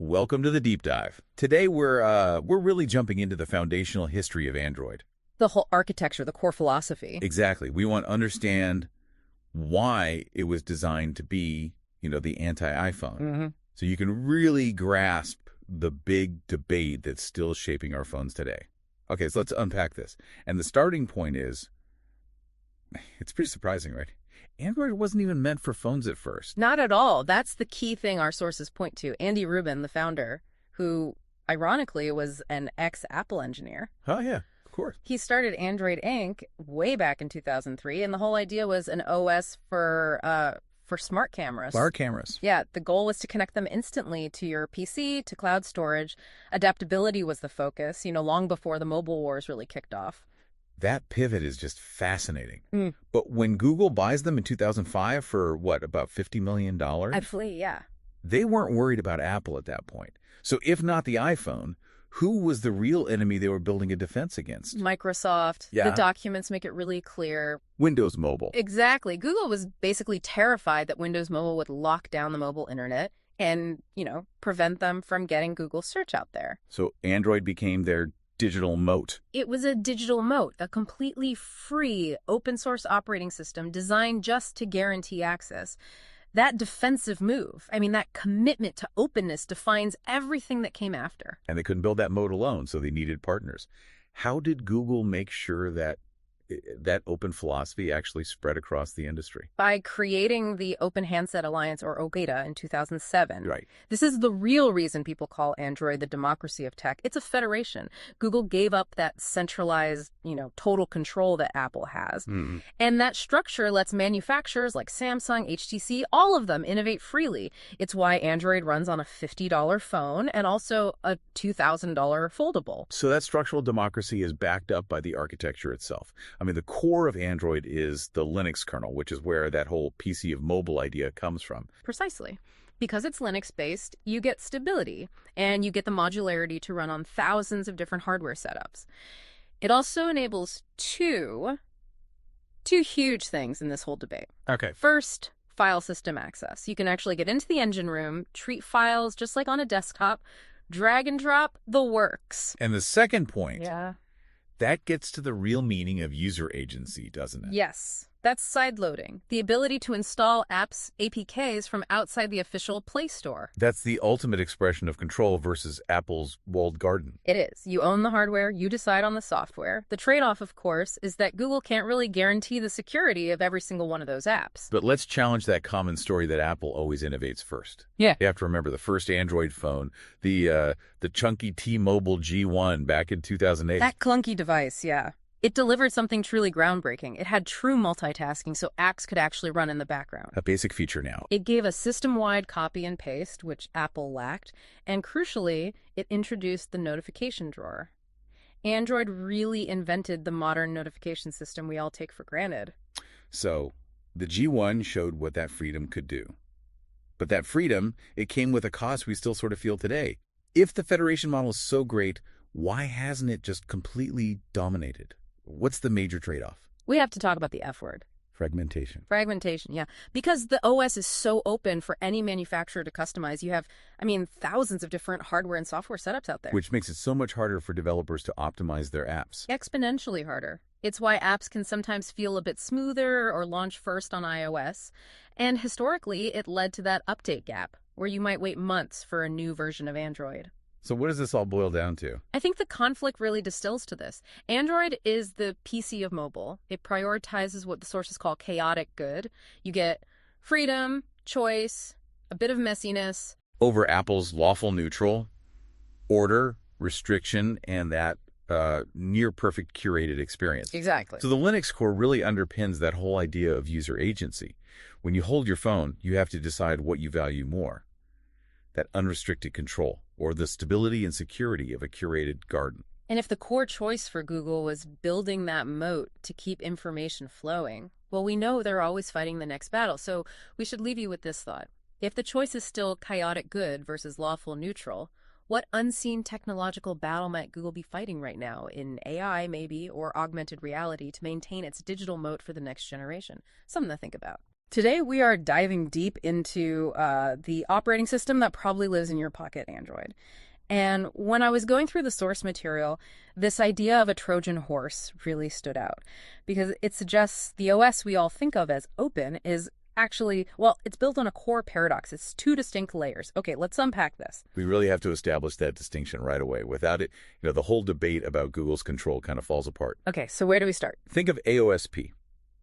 welcome to the deep dive. Today we're really jumping into the foundational history of Android. The whole architecture, the core philosophy. Exactly. We want to understand why it was designed to be, the anti-iPhone. Mm-hmm. So you can really grasp the big debate that's still shaping our phones today. Okay, so let's unpack this. And the starting point is, it's pretty surprising, right? Android wasn't even meant for phones at first. Not at all. That's the key thing our sources point to. Andy Rubin, the founder, who ironically was an ex-Apple engineer. Oh, yeah, of course. He started Android Inc. way back in 2003, and the whole idea was an OS for smart cameras. Smart cameras. Yeah, the goal was to connect them instantly to your PC, to cloud storage. Adaptability was the focus, long before the mobile wars really kicked off. That pivot is just fascinating. But when Google buys them in 2005 for, about $50 million? Absolutely, yeah. They weren't worried about Apple at that point. So if not the iPhone, who was the real enemy they were building a defense against? Microsoft. Yeah. The documents make it really clear. Windows Mobile. Exactly. Google was basically terrified that Windows Mobile would lock down the mobile internet and, prevent them from getting Google search out there. So Android became their digital moat. It was a digital moat, a completely free open source operating system designed just to guarantee access. That defensive move, that commitment to openness defines everything that came after. And they couldn't build that moat alone, so they needed partners. How did Google make sure that open philosophy actually spread across the industry? By creating the Open Handset Alliance, or OGATA, in 2007. Right. This is the real reason people call Android the democracy of tech. It's a federation. Google gave up that centralized, total control that Apple has. Mm-hmm. And that structure lets manufacturers like Samsung, HTC, all of them innovate freely. It's why Android runs on a $50 phone and also a $2,000 foldable. So that structural democracy is backed up by the architecture itself. The core of Android is the Linux kernel, which is where that whole PC of mobile idea comes from. Precisely. Because it's Linux-based, you get stability, and you get the modularity to run on thousands of different hardware setups. It also enables two huge things in this whole debate. Okay. First, file system access. You can actually get into the engine room, treat files just like on a desktop, drag and drop, the works. And the second point... Yeah. That gets to the real meaning of user agency, doesn't it? Yes. That's sideloading, the ability to install apps, APKs from outside the official Play Store. That's the ultimate expression of control versus Apple's walled garden. It is. You own the hardware, you decide on the software. The trade-off, of course, is that Google can't really guarantee the security of every single one of those apps. But let's challenge that common story that Apple always innovates first. Yeah. You have to remember the first Android phone, the chunky T-Mobile G1 back in 2008. That clunky device, yeah. It delivered something truly groundbreaking. It had true multitasking, so apps could actually run in the background. A basic feature now. It gave a system-wide copy and paste, which Apple lacked, and crucially, it introduced the notification drawer. Android really invented the modern notification system we all take for granted. So, the G1 showed what that freedom could do. But that freedom, it came with a cost we still sort of feel today. If the Federation model is so great, why hasn't it just completely dominated? What's the major trade-off? We have to talk about the F word. Fragmentation. Fragmentation, yeah. Because the OS is so open for any manufacturer to customize. You have, thousands of different hardware and software setups out there. Which makes it so much harder for developers to optimize their apps. Exponentially harder. It's why apps can sometimes feel a bit smoother or launch first on iOS. And historically, it led to that update gap, where you might wait months for a new version of Android. So what does this all boil down to? I think the conflict really distills to this. Android is the PC of mobile. It prioritizes what the sources call chaotic good. You get freedom, choice, a bit of messiness. Over Apple's lawful neutral, order, restriction, and that near-perfect curated experience. Exactly. So the Linux core really underpins that whole idea of user agency. When you hold your phone, you have to decide what you value more. That unrestricted control, or the stability and security of a curated garden. And if the core choice for Google was building that moat to keep information flowing, well, we know they're always fighting the next battle. So we should leave you with this thought. If the choice is still chaotic good versus lawful neutral, what unseen technological battle might Google be fighting right now, in AI maybe, or augmented reality, to maintain its digital moat for the next generation? Something to think about. Today we are diving deep into the operating system that probably lives in your pocket, Android. And when I was going through the source material, this idea of a Trojan horse really stood out because it suggests the OS we all think of as open is actually, well, it's built on a core paradox. It's two distinct layers. Okay, let's unpack this. We really have to establish that distinction right away. Without it, the whole debate about Google's control kind of falls apart. Okay, so where do we start? Think of AOSP,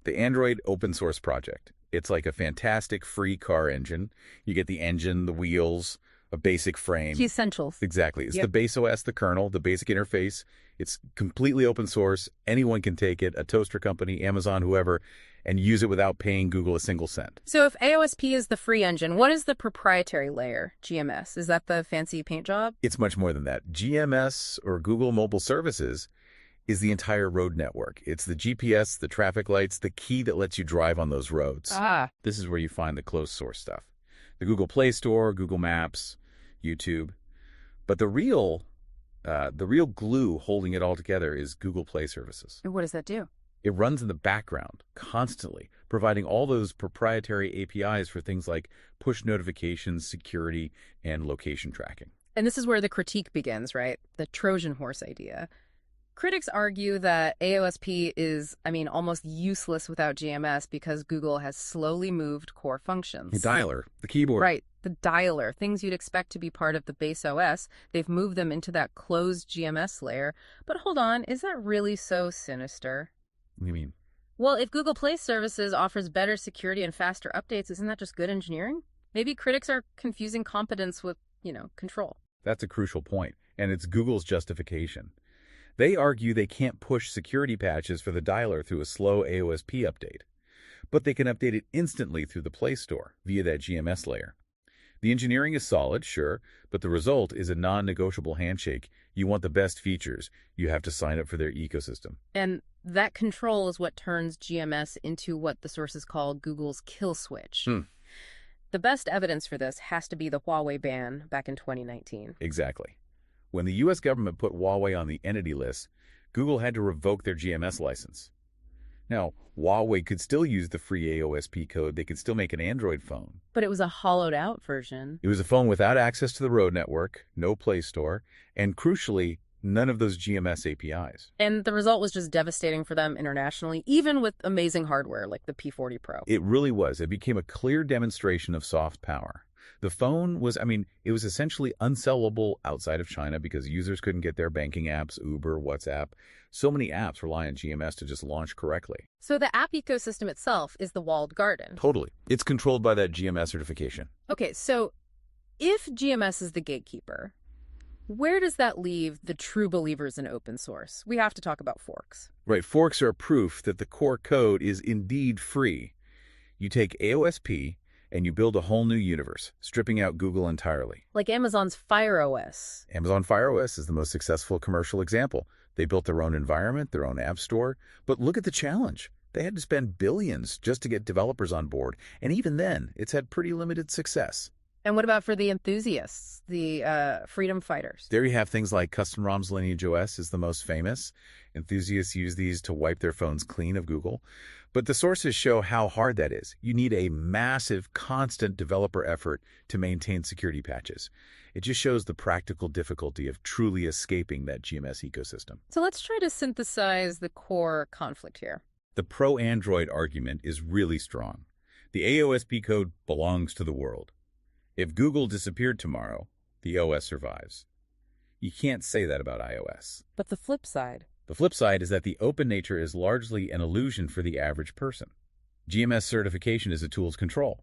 the Android open source project. It's like a fantastic free car engine. You get the engine, the wheels, a basic frame. The essentials. Exactly. It's Yep. the base OS, the kernel, the basic interface. It's completely open source. Anyone can take it, a toaster company, Amazon, whoever, and use it without paying Google a single cent. So if AOSP is the free engine, what is the proprietary layer, GMS? Is that the fancy paint job? It's much more than that. GMS, or Google Mobile Services, is the entire road network. It's the GPS, the traffic lights, the key that lets you drive on those roads. This is where you find the closed source stuff. The Google Play Store, Google Maps, YouTube. But the real glue holding it all together is Google Play Services. And what does that do? It runs in the background constantly, providing all those proprietary APIs for things like push notifications, security, and location tracking. And this is where the critique begins, right? The Trojan horse idea. Critics argue that AOSP is, almost useless without GMS because Google has slowly moved core functions. The dialer, the keyboard. Right, the dialer, things you'd expect to be part of the base OS, they've moved them into that closed GMS layer. But hold on, is that really so sinister? What do you mean? Well, if Google Play Services offers better security and faster updates, isn't that just good engineering? Maybe critics are confusing competence with, control. That's a crucial point, and it's Google's justification. They argue they can't push security patches for the dialer through a slow AOSP update, but they can update it instantly through the Play Store via that GMS layer. The engineering is solid, sure, but the result is a non-negotiable handshake. You want the best features, you have to sign up for their ecosystem. And that control is what turns GMS into what the sources call Google's kill switch. The best evidence for this has to be the Huawei ban back in 2019. Exactly. When the U.S. government put Huawei on the entity list, Google had to revoke their GMS license. Now, Huawei could still use the free AOSP code. They could still make an Android phone. But it was a hollowed-out version. It was a phone without access to the road network, no Play Store, and crucially, none of those GMS APIs. And the result was just devastating for them internationally, even with amazing hardware like the P40 Pro. It really was. It became a clear demonstration of soft power. The phone was, it was essentially unsellable outside of China because users couldn't get their banking apps, Uber, WhatsApp. So many apps rely on GMS to just launch correctly. So the app ecosystem itself is the walled garden. Totally. It's controlled by that GMS certification. Okay, so if GMS is the gatekeeper, where does that leave the true believers in open source? We have to talk about forks. Right. Forks are proof that the core code is indeed free. You take AOSP and you build a whole new universe, stripping out Google entirely. Like Amazon's Fire OS. Amazon Fire OS is the most successful commercial example. They built their own environment, their own app store. But look at the challenge. They had to spend billions just to get developers on board. And even then, it's had pretty limited success. And what about for the enthusiasts, the freedom fighters? There you have things like Custom ROM's Lineage OS is the most famous. Enthusiasts use these to wipe their phones clean of Google. But the sources show how hard that is. You need a massive, constant developer effort to maintain security patches. It just shows the practical difficulty of truly escaping that GMS ecosystem. So let's try to synthesize the core conflict here. The pro-Android argument is really strong. The AOSP code belongs to the world. If Google disappeared tomorrow, the OS survives. You can't say that about iOS. But the flip side? The flip side is that the open nature is largely an illusion for the average person. GMS certification is a tool's control.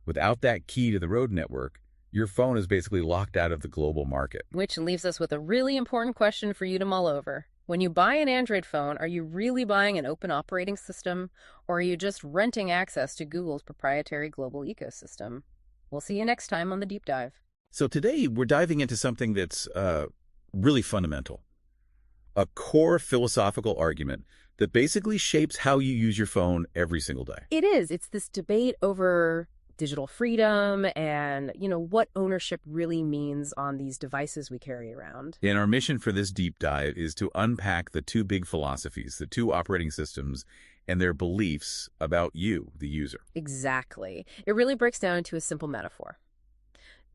Without that key to the road network, your phone is basically locked out of the global market. Which leaves us with a really important question for you to mull over. When you buy an Android phone, are you really buying an open operating system, or are you just renting access to Google's proprietary global ecosystem? We'll see you next time on The Deep Dive. So today we're diving into something that's really fundamental. A core philosophical argument that basically shapes how you use your phone every single day. It is. It's this debate over digital freedom and, what ownership really means on these devices we carry around. And our mission for this deep dive is to unpack the two big philosophies, the two operating systems, and their beliefs about you, the user. Exactly. It really breaks down into a simple metaphor.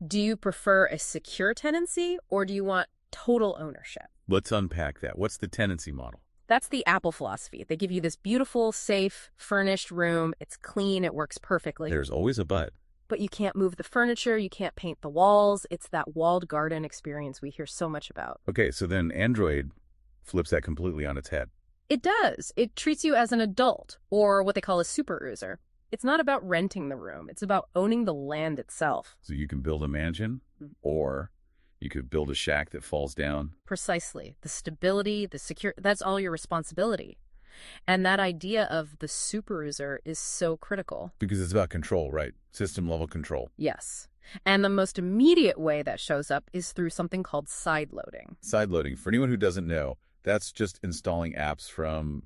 Do you prefer a secure tenancy or do you want total ownership? Let's unpack that. What's the tenancy model? That's the Apple philosophy. They give you this beautiful, safe, furnished room. It's clean. It works perfectly. There's always a but. But you can't move the furniture. You can't paint the walls. It's that walled garden experience we hear so much about. Okay, so then Android flips that completely on its head. It does. It treats you as an adult, or what they call a super user. It's not about renting the room. It's about owning the land itself. So you can build a mansion, or you could build a shack that falls down. Precisely. The stability, the secure, that's all your responsibility. And that idea of the super user is so critical. Because it's about control, right? System level control. Yes. And the most immediate way that shows up is through something called sideloading. Sideloading, for anyone who doesn't know, that's just installing apps from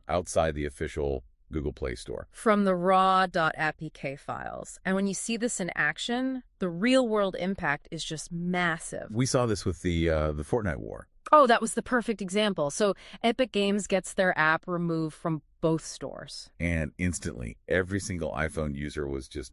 outside the official Google Play Store. From the raw.apk files. And when you see this in action, the real-world impact is just massive. We saw this with the Fortnite war. Oh, that was the perfect example. So Epic Games gets their app removed from both stores. And instantly, every single iPhone user was just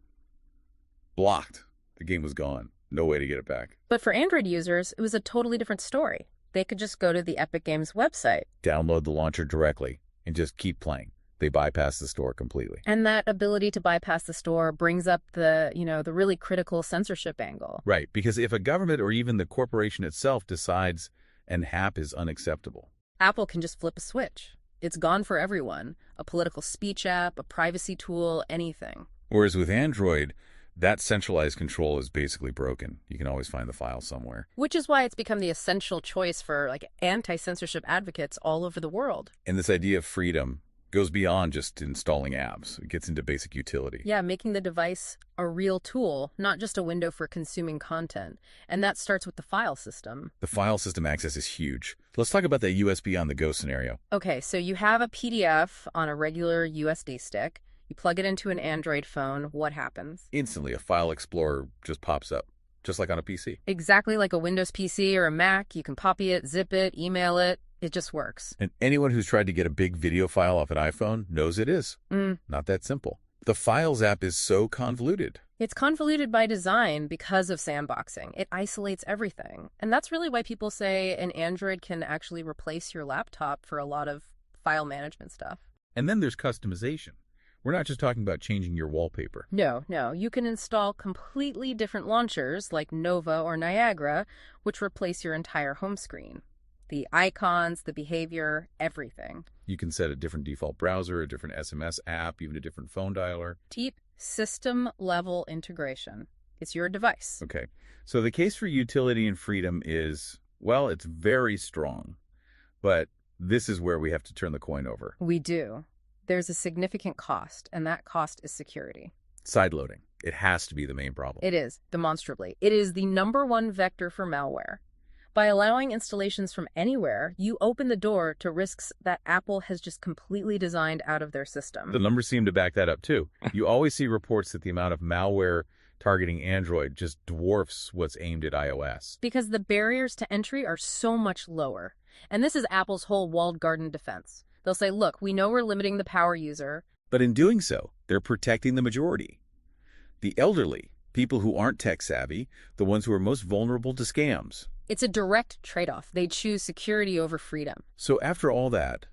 blocked. The game was gone. No way to get it back. But for Android users, it was a totally different story. They could just go to the Epic Games website. Download the launcher directly and just keep playing. They bypass the store completely. And that ability to bypass the store brings up the really critical censorship angle. Right, because if a government or even the corporation itself decides an app is unacceptable, Apple can just flip a switch. It's gone for everyone. A political speech app, a privacy tool, anything. Whereas with Android, that centralized control is basically broken. You can always find the file somewhere. Which is why it's become the essential choice for anti-censorship advocates all over the world. And this idea of freedom goes beyond just installing apps. It gets into basic utility. Yeah, making the device a real tool, not just a window for consuming content. And that starts with the file system. The file system access is huge. Let's talk about that USB on the go scenario. Okay, so you have a PDF on a regular USB stick. You plug it into an Android phone. What happens? Instantly, a file explorer just pops up, just like on a PC. Exactly like a Windows PC or a Mac. You can copy it, zip it, email it. It just works. And anyone who's tried to get a big video file off an iPhone knows it is. Not that simple. The Files app is so convoluted. It's convoluted by design because of sandboxing. It isolates everything. And that's really why people say an Android can actually replace your laptop for a lot of file management stuff. And then there's customization. We're not just talking about changing your wallpaper. No. You can install completely different launchers like Nova or Niagara, which replace your entire home screen. The icons, the behavior, everything. You can set a different default browser, a different SMS app, even a different phone dialer. Deep system-level integration. It's your device. Okay, so the case for utility and freedom is, well, it's very strong. But this is where we have to turn the coin over. We do. There's a significant cost, and that cost is security. Sideloading. It has to be the main problem. It is, demonstrably. It is the #1 vector for malware. By allowing installations from anywhere, you open the door to risks that Apple has just completely designed out of their system. The numbers seem to back that up, too. You always see reports that the amount of malware targeting Android just dwarfs what's aimed at iOS. Because the barriers to entry are so much lower. And this is Apple's whole walled garden defense. They'll say, look, we know we're limiting the power user. But in doing so, they're protecting the majority. The elderly, people who aren't tech savvy, the ones who are most vulnerable to scams. It's a direct trade-off. They choose security over freedom. So after all that,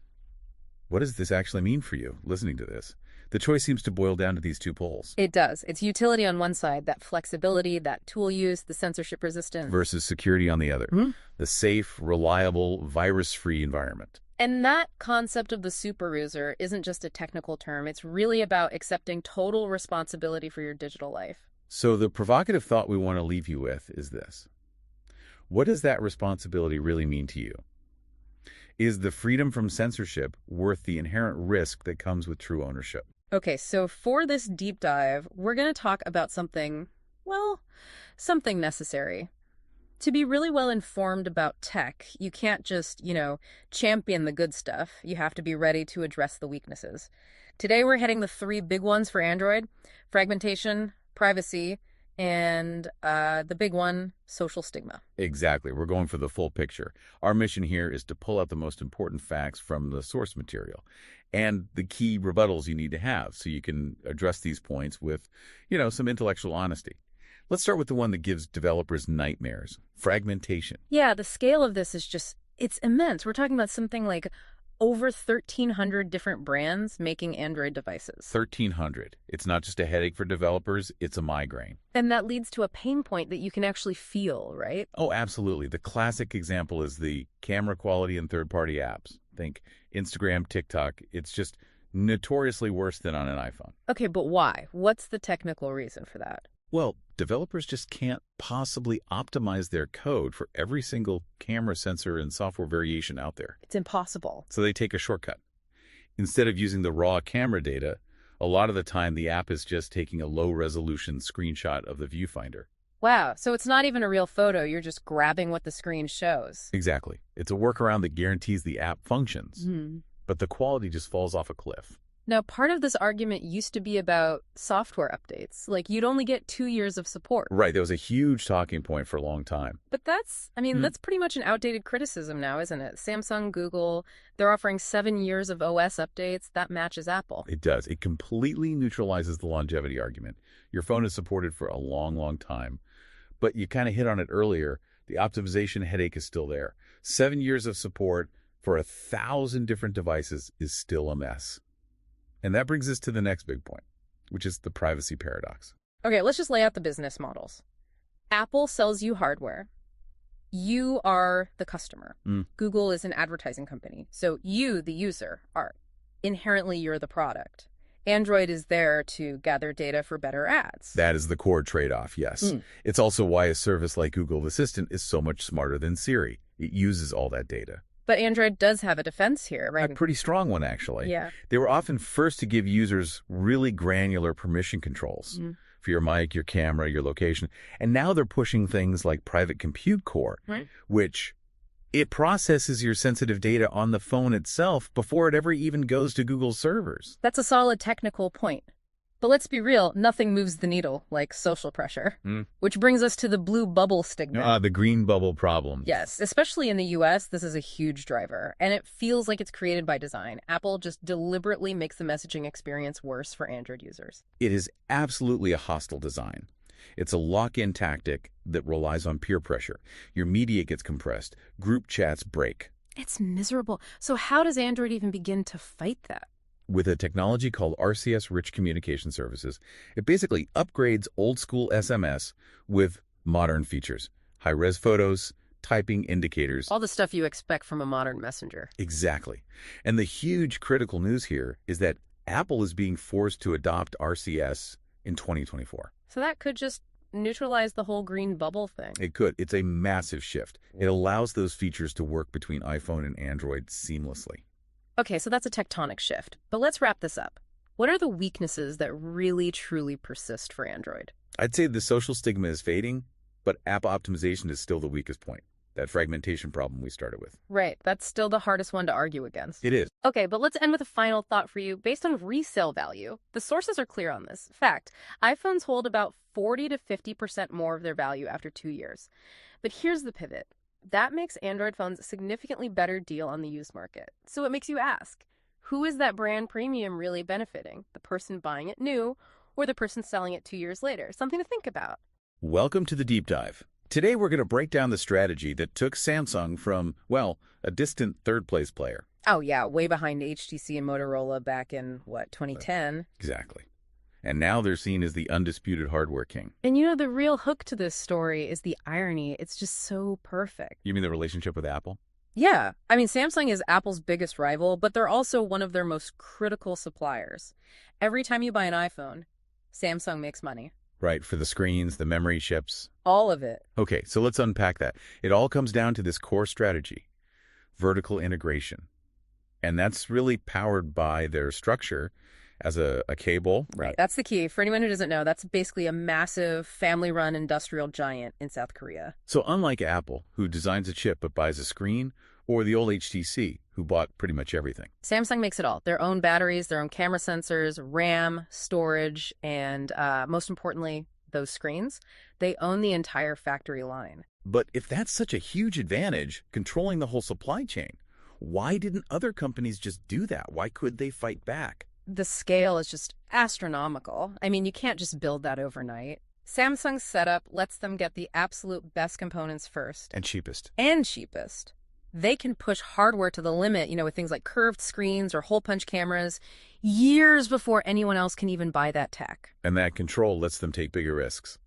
what does this actually mean for you, listening to this? The choice seems to boil down to these two poles. It does. It's utility on one side, that flexibility, that tool use, the censorship resistance. Versus security on the other. The safe, reliable, virus-free environment. And that concept of the super user isn't just a technical term. It's really about accepting total responsibility for your digital life. So the provocative thought we want to leave you with is this. What does that responsibility really mean to you? Is the freedom from censorship worth the inherent risk that comes with true ownership? Okay, so for this deep dive, we're going to talk about something necessary. To be really well informed about tech, you can't just, champion the good stuff. You have to be ready to address the weaknesses. Today, we're hitting the 3 big ones for Android: fragmentation, privacy, And the big one, social stigma. Exactly. We're going for the full picture. Our mission here is to pull out the most important facts from the source material and the key rebuttals you need to have so you can address these points with, some intellectual honesty. Let's start with the one that gives developers nightmares, fragmentation. Yeah, the scale of this is it's immense. We're talking about something like over 1,300 different brands making Android devices. 1,300. It's not just a headache for developers, it's a migraine. And that leads to a pain point that you can actually feel, right? Oh, absolutely. The classic example is the camera quality in third-party apps. Think Instagram, TikTok. It's just notoriously worse than on an iPhone. Okay, but why? What's the technical reason for that? Well, developers just can't possibly optimize their code for every single camera sensor and software variation out there. It's impossible. So they take a shortcut. Instead of using the raw camera data, a lot of the time the app is just taking a low-resolution screenshot of the viewfinder. Wow, so it's not even a real photo. You're just grabbing what the screen shows. Exactly. It's a workaround that guarantees the app functions, but the quality just falls off a cliff. Now, part of this argument used to be about software updates. Like, you'd only get 2 years of support. Right. That was a huge talking point for a long time. But that's pretty much an outdated criticism now, isn't it? Samsung, Google, they're offering 7 years of OS updates. That matches Apple. It does. It completely neutralizes the longevity argument. Your phone is supported for a long, long time. But you kind of hit on it earlier. The optimization headache is still there. 7 years of support for 1,000 different devices is still a mess. And that brings us to the next big point, which is the privacy paradox. Okay, let's just lay out the business models. Apple sells you hardware. You are the customer. Google is an advertising company. So you, the user, are inherently you're the product. Android is there to gather data for better ads. That is the core trade-off, yes. It's also why a service like Google Assistant is so much smarter than Siri. It uses all that data. But Android does have a defense here, right? A pretty strong one, actually. Yeah. They were often first to give users really granular permission controls for your mic, your camera, your location. And now they're pushing things like private compute core, which it processes your sensitive data on the phone itself before it ever even goes to Google's servers. That's a solid technical point. But let's be real, nothing moves the needle like social pressure. Which brings us to the blue bubble stigma. The green bubble problem. Yes, especially in the US, this is a huge driver. And it feels like it's created by design. Apple just deliberately makes the messaging experience worse for Android users. It is absolutely a hostile design. It's a lock-in tactic that relies on peer pressure. Your media gets compressed. Group chats break. It's miserable. So how does Android even begin to fight that? With a technology called RCS-rich communication services, it basically upgrades old-school SMS with modern features. High-res photos, typing indicators. All the stuff you expect from a modern messenger. Exactly. And the huge critical news here is that Apple is being forced to adopt RCS in 2024. So that could just neutralize the whole green bubble thing. It could. It's a massive shift. It allows those features to work between iPhone and Android seamlessly. Okay, so that's a tectonic shift. But let's wrap this up. What are the weaknesses that really, truly persist for Android? I'd say the social stigma is fading, but app optimization is still the weakest point. That fragmentation problem we started with. Right, that's still the hardest one to argue against. It is. Okay, but let's end with a final thought for you. Based on resale value, the sources are clear on this. Fact, iPhones hold about 40 to 50% more of their value after 2 years. But here's the pivot. That makes Android phones a significantly better deal on the used market. So it makes you ask, who is that brand premium really benefiting? The person buying it new or the person selling it 2 years later? Something to think about. Welcome to the Deep Dive. Today we're going to break down the strategy that took Samsung from, well, a distant third-place player. Oh yeah, way behind HTC and Motorola back in, 2010? Exactly. And now they're seen as the undisputed hardware king. And the real hook to this story is the irony. It's just so perfect. You mean the relationship with Apple? Yeah. I mean, Samsung is Apple's biggest rival, but they're also one of their most critical suppliers. Every time you buy an iPhone, Samsung makes money. Right, for the screens, the memory chips. All of it. Okay, so let's unpack that. It all comes down to this core strategy, vertical integration. And that's really powered by their structure as a cable. Right, that's the key. For anyone who doesn't know, that's basically a massive family-run industrial giant in South Korea. So unlike Apple, who designs a chip but buys a screen, or the old HTC, who bought pretty much everything, Samsung makes it all. Their own batteries, their own camera sensors, RAM, storage, and most importantly, those screens, they own the entire factory line. But if that's such a huge advantage, controlling the whole supply chain, why didn't other companies just do that? Why could they fight back? The scale is just astronomical. I mean, you can't just build that overnight. Samsung's setup lets them get the absolute best components first. And cheapest. And cheapest. They can push hardware to the limit, with things like curved screens or hole punch cameras, years before anyone else can even buy that tech. And that control lets them take bigger risks,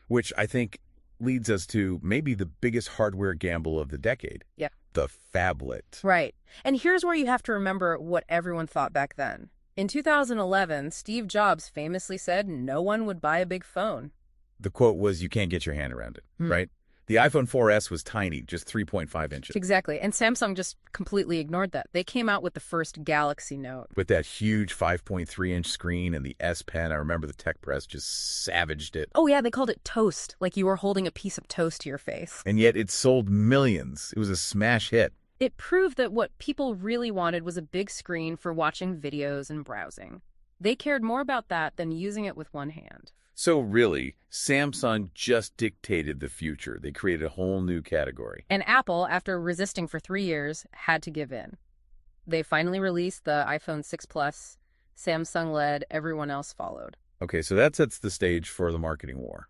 which I think leads us to maybe the biggest hardware gamble of the decade. Yeah. The phablet. Right. And here's where you have to remember what everyone thought back then. In 2011, Steve Jobs famously said no one would buy a big phone. The quote was, "You can't get your hand around it," right? The iPhone 4S was tiny, just 3.5 inches. Exactly. And Samsung just completely ignored that. They came out with the first Galaxy Note. With that huge 5.3-inch screen and the S Pen, I remember the tech press just savaged it. Oh, yeah, they called it toast, like you were holding a piece of toast to your face. And yet it sold millions. It was a smash hit. It proved that what people really wanted was a big screen for watching videos and browsing. They cared more about that than using it with one hand. So really, Samsung just dictated the future. They created a whole new category. And Apple, after resisting for 3 years, had to give in. They finally released the iPhone 6 Plus. Samsung led, everyone else followed. Okay, so that sets the stage for the marketing war.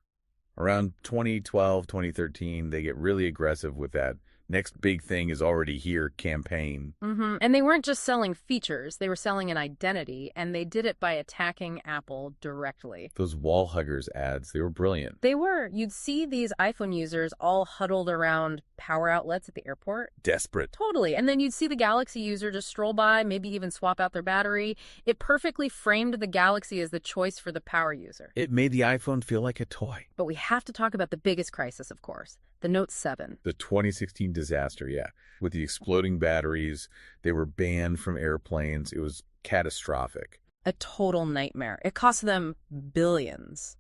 Around 2012, 2013, they get really aggressive with that next big thing is already here campaign. And they weren't just selling features, they were selling an identity, and they did it by attacking Apple directly. Those wall huggers ads, they were brilliant. They were. You'd see these iPhone users all huddled around power outlets at the airport. Desperate. Totally. And then you'd see the Galaxy user just stroll by, maybe even swap out their battery. It perfectly framed the Galaxy as the choice for the power user. It made the iPhone feel like a toy. But we have to talk about the biggest crisis, of course, the Note 7. The 2016 disaster, yeah. With the exploding batteries, they were banned from airplanes. It was catastrophic. A total nightmare. It cost them billions.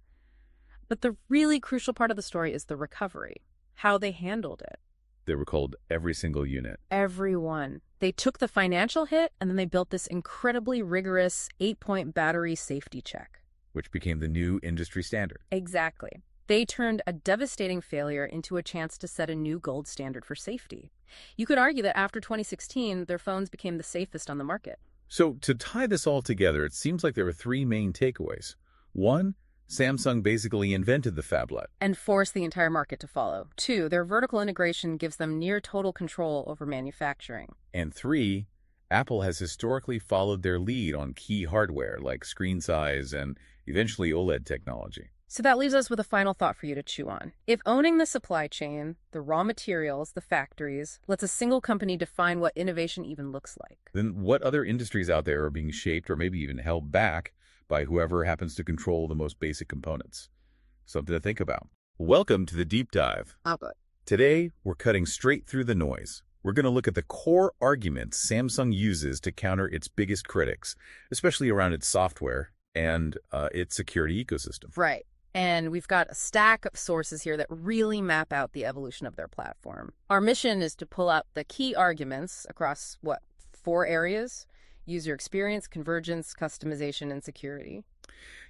But the really crucial part of the story is the recovery, how they handled it. They recalled every single unit. Every one. They took the financial hit, and then they built this incredibly rigorous 8-point battery safety check. Which became the new industry standard. Exactly. They turned a devastating failure into a chance to set a new gold standard for safety. You could argue that after 2016, their phones became the safest on the market. So to tie this all together, it seems like there were three main takeaways. One, Samsung basically invented the phablet. And forced the entire market to follow. 2, their vertical integration gives them near total control over manufacturing. And 3, Apple has historically followed their lead on key hardware like screen size and eventually OLED technology. So that leaves us with a final thought for you to chew on. If owning the supply chain, the raw materials, the factories, lets a single company define what innovation even looks like, then what other industries out there are being shaped or maybe even held back by whoever happens to control the most basic components? Something to think about. Welcome to the Deep Dive. Oh, good. Today, we're cutting straight through the noise. We're going to look at the core arguments Samsung uses to counter its biggest critics, especially around its software and its security ecosystem. Right. And we've got a stack of sources here that really map out the evolution of their platform. Our mission is to pull out the key arguments across, 4 areas? User experience, convergence, customization, and security.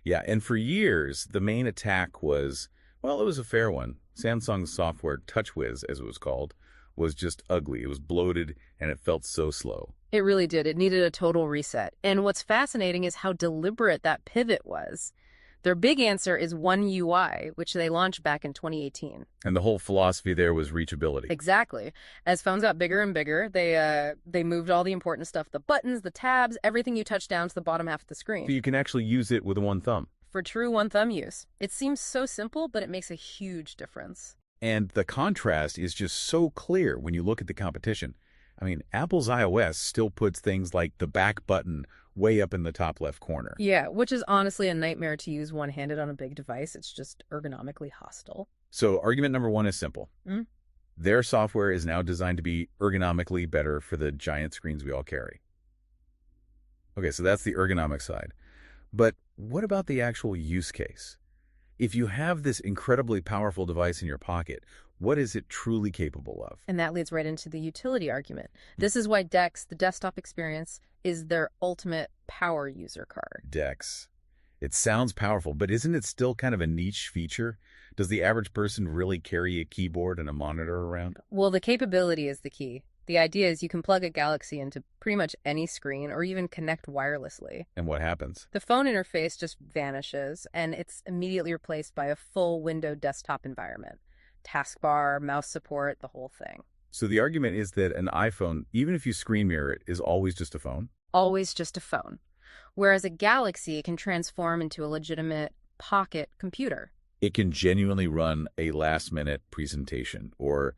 Yeah, and for years, the main attack was, well, it was a fair one. Samsung's software, TouchWiz, as it was called, was just ugly. It was bloated, and it felt so slow. It really did. It needed a total reset. And what's fascinating is how deliberate that pivot was. Their big answer is One UI, which they launched back in 2018. And the whole philosophy there was reachability. Exactly. As phones got bigger and bigger, they moved all the important stuff, the buttons, the tabs, everything you touch down to the bottom half of the screen. So you can actually use it with one thumb. For true one-thumb use. It seems so simple, but it makes a huge difference. And the contrast is just so clear when you look at the competition. I mean, Apple's iOS still puts things like the back button way up in the top left corner. Yeah, which is honestly a nightmare to use one-handed on a big device. It's just ergonomically hostile. So argument number 1 is simple. Their software is now designed to be ergonomically better for the giant screens we all carry. Okay, so that's the ergonomic side. But what about the actual use case? If you have this incredibly powerful device in your pocket, what is it truly capable of? And that leads right into the utility argument. This is why DeX, the desktop experience, is their ultimate power user card. DeX. It sounds powerful, but isn't it still kind of a niche feature? Does the average person really carry a keyboard and a monitor around? Well, the capability is the key. The idea is you can plug a Galaxy into pretty much any screen or even connect wirelessly. And what happens? The phone interface just vanishes, and it's immediately replaced by a full window desktop environment. Taskbar, mouse support, the whole thing. So the argument is that an iPhone, even if you screen mirror it, is always just a phone? Always just a phone. Whereas a Galaxy can transform into a legitimate pocket computer. It can genuinely run a last-minute presentation or,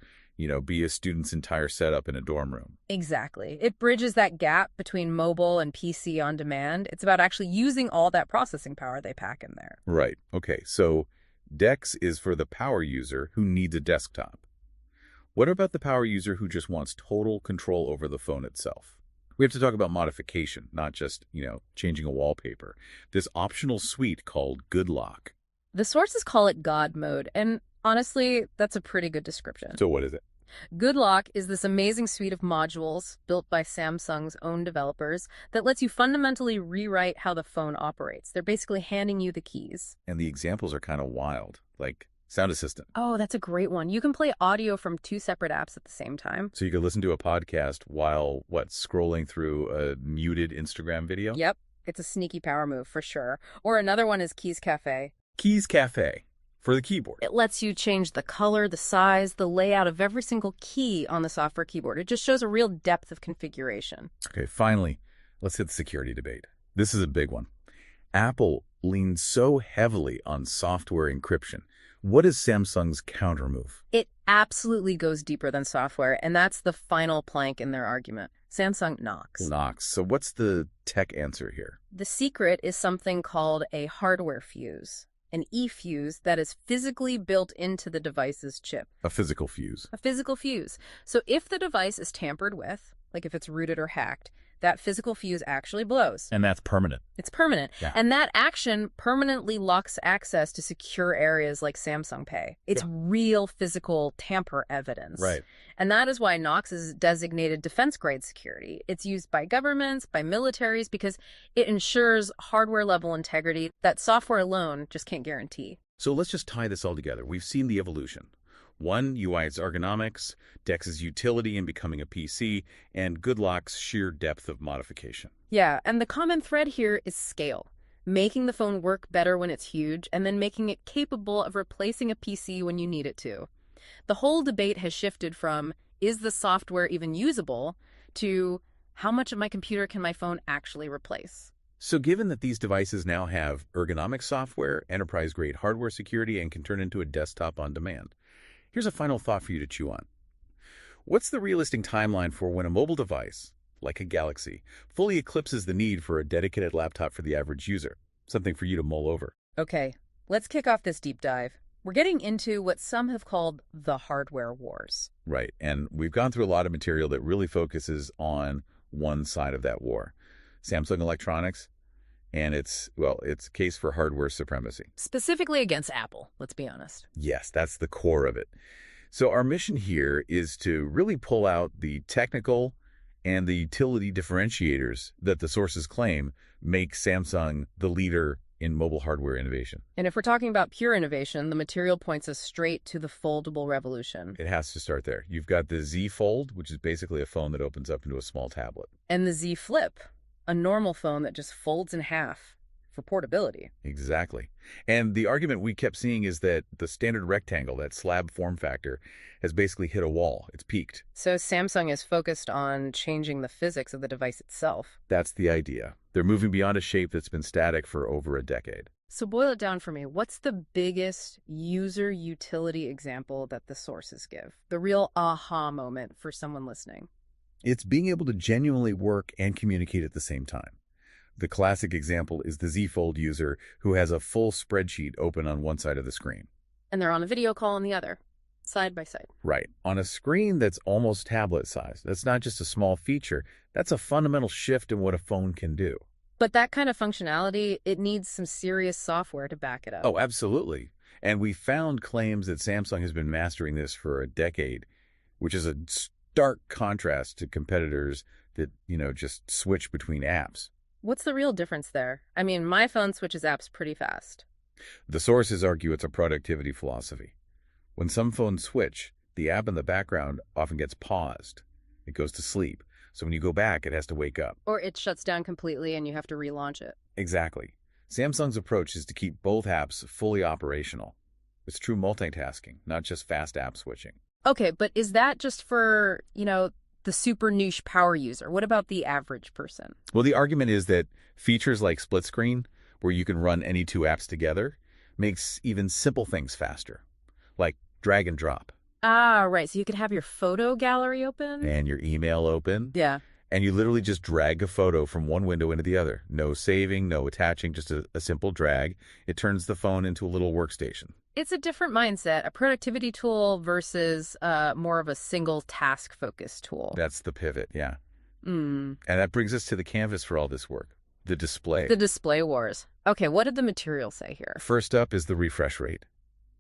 be a student's entire setup in a dorm room. Exactly. It bridges that gap between mobile and PC on demand. It's about actually using all that processing power they pack in there. Right. Okay, so DeX is for the power user who needs a desktop. What about the power user who just wants total control over the phone itself? We have to talk about modification, not just, changing a wallpaper. This optional suite called Good Lock. The sources call it God mode, and honestly, that's a pretty good description. So what is it? Good Lock is this amazing suite of modules built by Samsung's own developers that lets you fundamentally rewrite how the phone operates. They're basically handing you the keys. And the examples are kind of wild, like Sound Assistant. Oh, that's a great one. You can play audio from 2 separate apps at the same time. So you could listen to a podcast while, scrolling through a muted Instagram video? Yep, it's a sneaky power move for sure. Or another one is Keys Cafe. Keys Cafe for the keyboard. It lets you change the color, the size, the layout of every single key on the software keyboard. It just shows a real depth of configuration. Okay, finally, let's hit the security debate. This is a big one. Apple leans so heavily on software encryption. What is Samsung's countermove? It absolutely goes deeper than software, and that's the final plank in their argument. Samsung Knox. Knox. So what's the tech answer here? The secret is something called a hardware fuse, an eFuse that is physically built into the device's chip. A physical fuse. A physical fuse. So if the device is tampered with, like if it's rooted or hacked, that physical fuse actually blows. And that's permanent. It's permanent. Yeah. And that action permanently locks access to secure areas like Samsung Pay. It's real physical tamper evidence. Right. And that is why Knox is designated defense-grade security. It's used by governments, by militaries, because it ensures hardware-level integrity that software alone just can't guarantee. So let's just tie this all together. We've seen the evolution. One, UI's ergonomics, DeX's utility in becoming a PC, and Good Lock's sheer depth of modification. Yeah, and the common thread here is scale. Making the phone work better when it's huge, and then making it capable of replacing a PC when you need it to. The whole debate has shifted from, is the software even usable, to how much of my computer can my phone actually replace? So given that these devices now have ergonomic software, enterprise-grade hardware security, and can turn into a desktop on demand, here's a final thought for you to chew on. What's the realistic timeline for when a mobile device, like a Galaxy, fully eclipses the need for a dedicated laptop for the average user? Something for you to mull over. Okay, let's kick off this deep dive. We're getting into what some have called the hardware wars. Right, and we've gone through a lot of material that really focuses on one side of that war. Samsung Electronics and its case for hardware supremacy. Specifically against Apple, let's be honest. Yes, that's the core of it. So our mission here is to really pull out the technical and the utility differentiators that the sources claim make Samsung the leader in mobile hardware innovation. And if we're talking about pure innovation, the material points us straight to the foldable revolution. It has to start there. You've got the Z Fold, which is basically a phone that opens up into a small tablet. And the Z Flip, a normal phone that just folds in half for portability. Exactly. And the argument we kept seeing is that the standard rectangle, that slab form factor, has basically hit a wall. It's peaked. So Samsung is focused on changing the physics of the device itself. That's the idea. They're moving beyond a shape that's been static for over a decade. So boil it down for me. What's the biggest user utility example that the sources give? The real aha moment for someone listening. It's being able to genuinely work and communicate at the same time. The classic example is the Z Fold user who has a full spreadsheet open on one side of the screen. And they're on a video call on the other, side by side. Right. On a screen that's almost tablet size. That's not just a small feature. That's a fundamental shift in what a phone can do. But that kind of functionality, it needs some serious software to back it up. Oh, absolutely. And we found claims that Samsung has been mastering this for a decade, which is a stark contrast to competitors that, just switch between apps. What's the real difference there? I mean, my phone switches apps pretty fast. The sources argue it's a productivity philosophy. When some phones switch, the app in the background often gets paused. It goes to sleep. So when you go back, it has to wake up. Or it shuts down completely and you have to relaunch it. Exactly. Samsung's approach is to keep both apps fully operational. It's true multitasking, not just fast app switching. Okay, but is that just for, the super niche power user? What about the average person? Well, the argument is that features like split screen, where you can run any two apps together, makes even simple things faster, like drag and drop. Ah, right. So you could have your photo gallery open? And your email open. Yeah. And you literally just drag a photo from one window into the other. No saving, no attaching, just a simple drag. It turns the phone into a little workstation. It's a different mindset, a productivity tool versus more of a single task-focused tool. That's the pivot, yeah. Mm. And that brings us to the canvas for all this work, the display. The display wars. Okay, what did the material say here? First up is the refresh rate.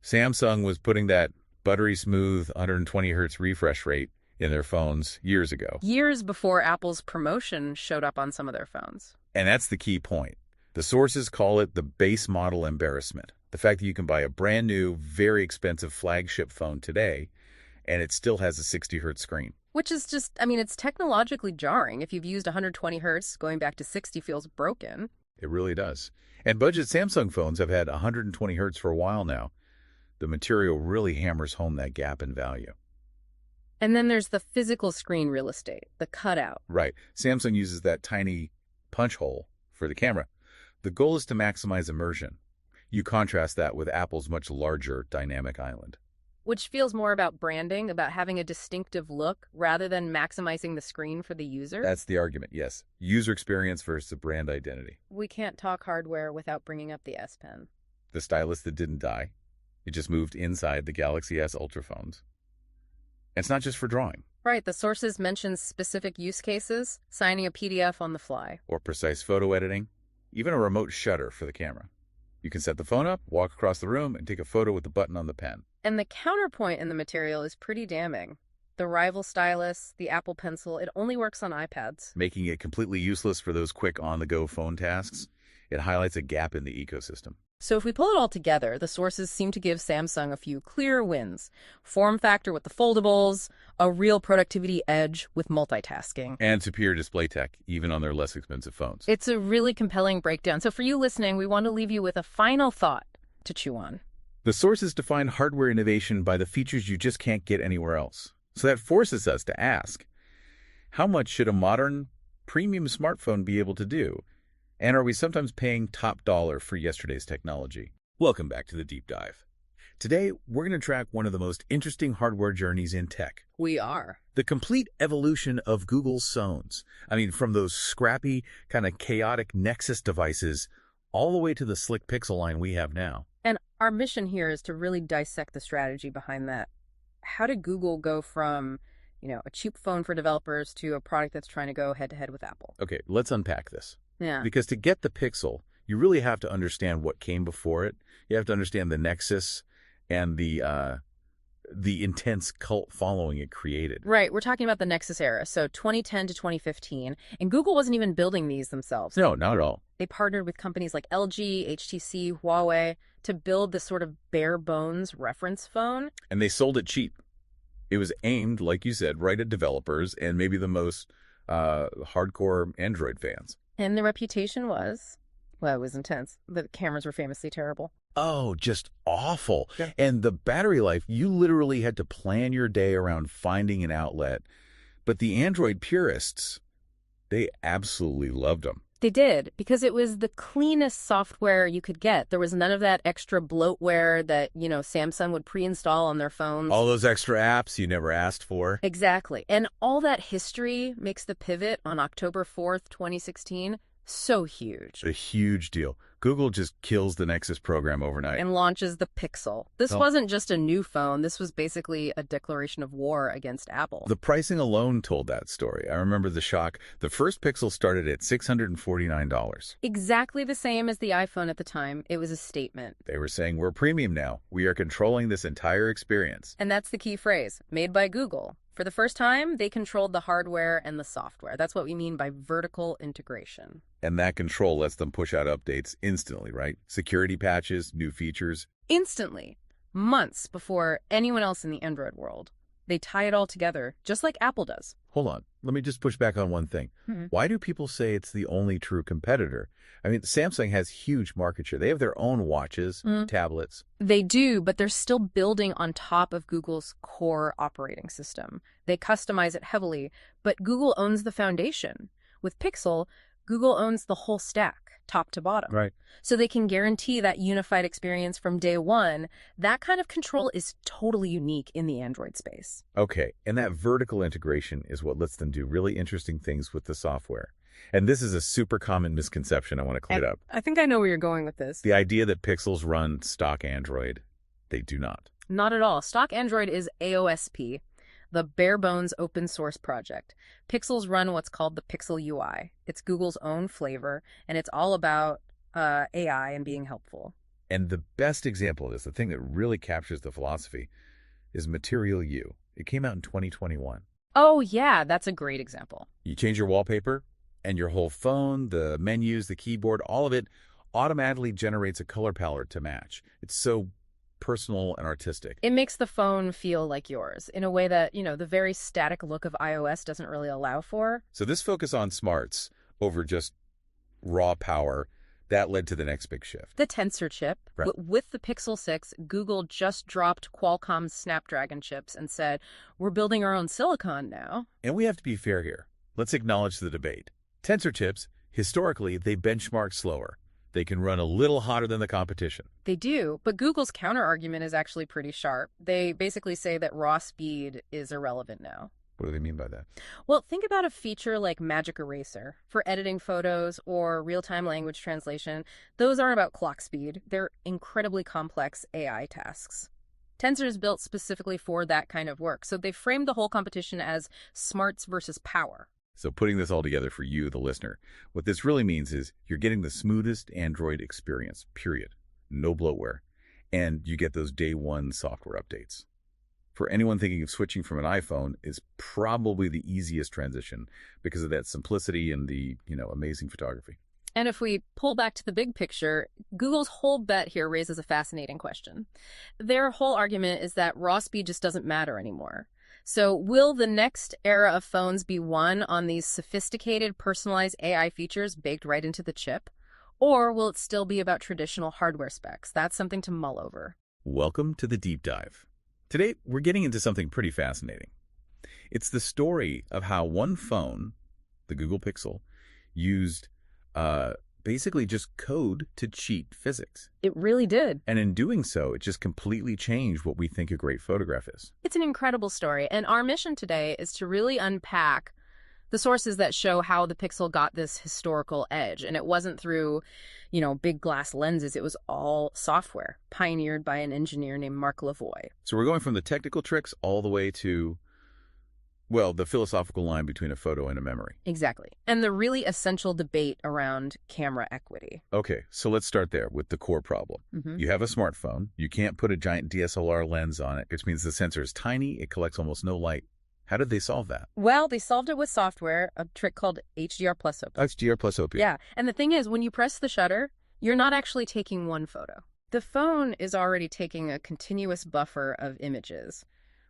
Samsung was putting that buttery smooth 120 hertz refresh rate in their phones years ago. Years before Apple's promotion showed up on some of their phones. And that's the key point. The sources call it the base model embarrassment. The fact that you can buy a brand new, very expensive flagship phone today, and it still has a 60 hertz screen. Which is just, it's technologically jarring. If you've used 120 hertz, going back to 60 feels broken. It really does. And budget Samsung phones have had 120 hertz for a while now. The material really hammers home that gap in value. And then there's the physical screen real estate, the cutout. Right. Samsung uses that tiny punch hole for the camera. The goal is to maximize immersion. You contrast that with Apple's much larger dynamic island. Which feels more about branding, about having a distinctive look, rather than maximizing the screen for the user. That's the argument, yes. User experience versus brand identity. We can't talk hardware without bringing up the S Pen. The stylus that didn't die. It just moved inside the Galaxy S Ultra phones. And it's not just for drawing. Right, the sources mention specific use cases, signing a PDF on the fly. Or precise photo editing. Even a remote shutter for the camera. You can set the phone up, walk across the room, and take a photo with the button on the pen. And the counterpoint in the material is pretty damning. The rival stylus, the Apple Pencil, it only works on iPads. Making it completely useless for those quick on-the-go phone tasks. It highlights a gap in the ecosystem. So if we pull it all together, the sources seem to give Samsung a few clear wins. Form factor with the foldables, a real productivity edge with multitasking. And superior display tech, even on their less expensive phones. It's a really compelling breakdown. So for you listening, we want to leave you with a final thought to chew on. The sources define hardware innovation by the features you just can't get anywhere else. So that forces us to ask, how much should a modern, premium smartphone be able to do? And are we sometimes paying top dollar for yesterday's technology? Welcome back to the Deep Dive. Today, we're going to track one of the most interesting hardware journeys in tech. We are. The complete evolution of Google's phones. From those scrappy, kind of chaotic Nexus devices all the way to the slick Pixel line we have now. And our mission here is to really dissect the strategy behind that. How did Google go from, a cheap phone for developers to a product that's trying to go head-to-head with Apple? Okay, let's unpack this. Yeah. Because to get the Pixel, you really have to understand what came before it. You have to understand the Nexus and the intense cult following it created. Right. We're talking about the Nexus era, so 2010 to 2015. And Google wasn't even building these themselves. No, not at all. They partnered with companies like LG, HTC, Huawei to build this sort of bare bones reference phone. And they sold it cheap. It was aimed, like you said, right at developers and maybe the most hardcore Android fans. And the reputation was, it was intense. The cameras were famously terrible. Oh, just awful. Yeah. And the battery life, you literally had to plan your day around finding an outlet. But the Android purists, they absolutely loved them. They did, because it was the cleanest software you could get. There was none of that extra bloatware that, Samsung would pre-install on their phones. All those extra apps you never asked for. Exactly. And all that history makes the pivot on October 4th, 2016, so huge. A huge deal. Google just kills the Nexus program overnight. And launches the Pixel. This wasn't just a new phone. This was basically a declaration of war against Apple. The pricing alone told that story. I remember the shock. The first Pixel started at $649. Exactly the same as the iPhone at the time. It was a statement. They were saying, we're premium now. We are controlling this entire experience. And that's the key phrase, made by Google. For the first time, they controlled the hardware and the software. That's what we mean by vertical integration. And that control lets them push out updates instantly, right? Security patches, new features. Instantly, months before anyone else in the Android world. They tie it all together, just like Apple does. Hold on. Let me just push back on one thing. Why do people say it's the only true competitor? I mean, Samsung has huge market share. They have their own watches, tablets. They do, but they're still building on top of Google's core operating system. They customize it heavily, but Google owns the foundation. With Pixel, Google owns the whole stack, top to bottom. Right. So they can guarantee that unified experience from day one. That kind of control is totally unique in the Android space. Okay, and that vertical integration is what lets them do really interesting things with the software. And this is a super common misconception I want to clear up. I think I know where you're going with this. The idea that Pixels run stock Android, they do not. Not at all. Stock Android is AOSP, the bare bones open source project. Pixels run what's called the Pixel UI. It's Google's own flavor, and it's all about AI and being helpful. And the best example of this, the thing that really captures the philosophy, is Material You. It came out in 2021. Oh, yeah, that's a great example. You change your wallpaper, and your whole phone, the menus, the keyboard, all of it automatically generates a color palette to match. It's so personal and artistic. It makes the phone feel like yours in a way that, the very static look of iOS doesn't really allow for. So this focus on smarts over just raw power, that led to the next big shift. The Tensor chip. Right. With the Pixel 6, Google just dropped Qualcomm's Snapdragon chips and said, we're building our own silicon now. And we have to be fair here. Let's acknowledge the debate. Tensor chips, historically, they benchmark slower. They can run a little hotter than the competition. They do, but Google's counter-argument is actually pretty sharp. They basically say that raw speed is irrelevant now. What do they mean by that? Well, think about a feature like Magic Eraser for editing photos or real-time language translation. Those aren't about clock speed. They're incredibly complex AI tasks. Tensor is built specifically for that kind of work, so they framed the whole competition as smarts versus power. So putting this all together for you, the listener, what this really means is you're getting the smoothest Android experience, period. No bloatware. And you get those day one software updates. For anyone thinking of switching from an iPhone, is probably the easiest transition because of that simplicity and the, amazing photography. And if we pull back to the big picture, Google's whole bet here raises a fascinating question. Their whole argument is that raw speed just doesn't matter anymore. So will the next era of phones be won on these sophisticated, personalized AI features baked right into the chip? Or will it still be about traditional hardware specs? That's something to mull over. Welcome to the deep dive. Today, we're getting into something pretty fascinating. It's the story of how one phone, the Google Pixel, used basically just code to cheat physics. It really did. And in doing so, it just completely changed what we think a great photograph is. It's an incredible story. And our mission today is to really unpack the sources that show how the Pixel got this historical edge. And it wasn't through, big glass lenses. It was all software pioneered by an engineer named Mark Lavoie. So we're going from the technical tricks all the way to, the philosophical line between a photo and a memory. Exactly. And the really essential debate around camera equity. Okay, so let's start there with the core problem. You have a smartphone. You can't put a giant DSLR lens on it, which means the sensor is tiny. It collects almost no light. How did they solve that? Well, they solved it with software, a trick called HDR plus OP. HDR plus OP. Yeah. And the thing is, when you press the shutter, you're not actually taking one photo. The phone is already taking a continuous buffer of images.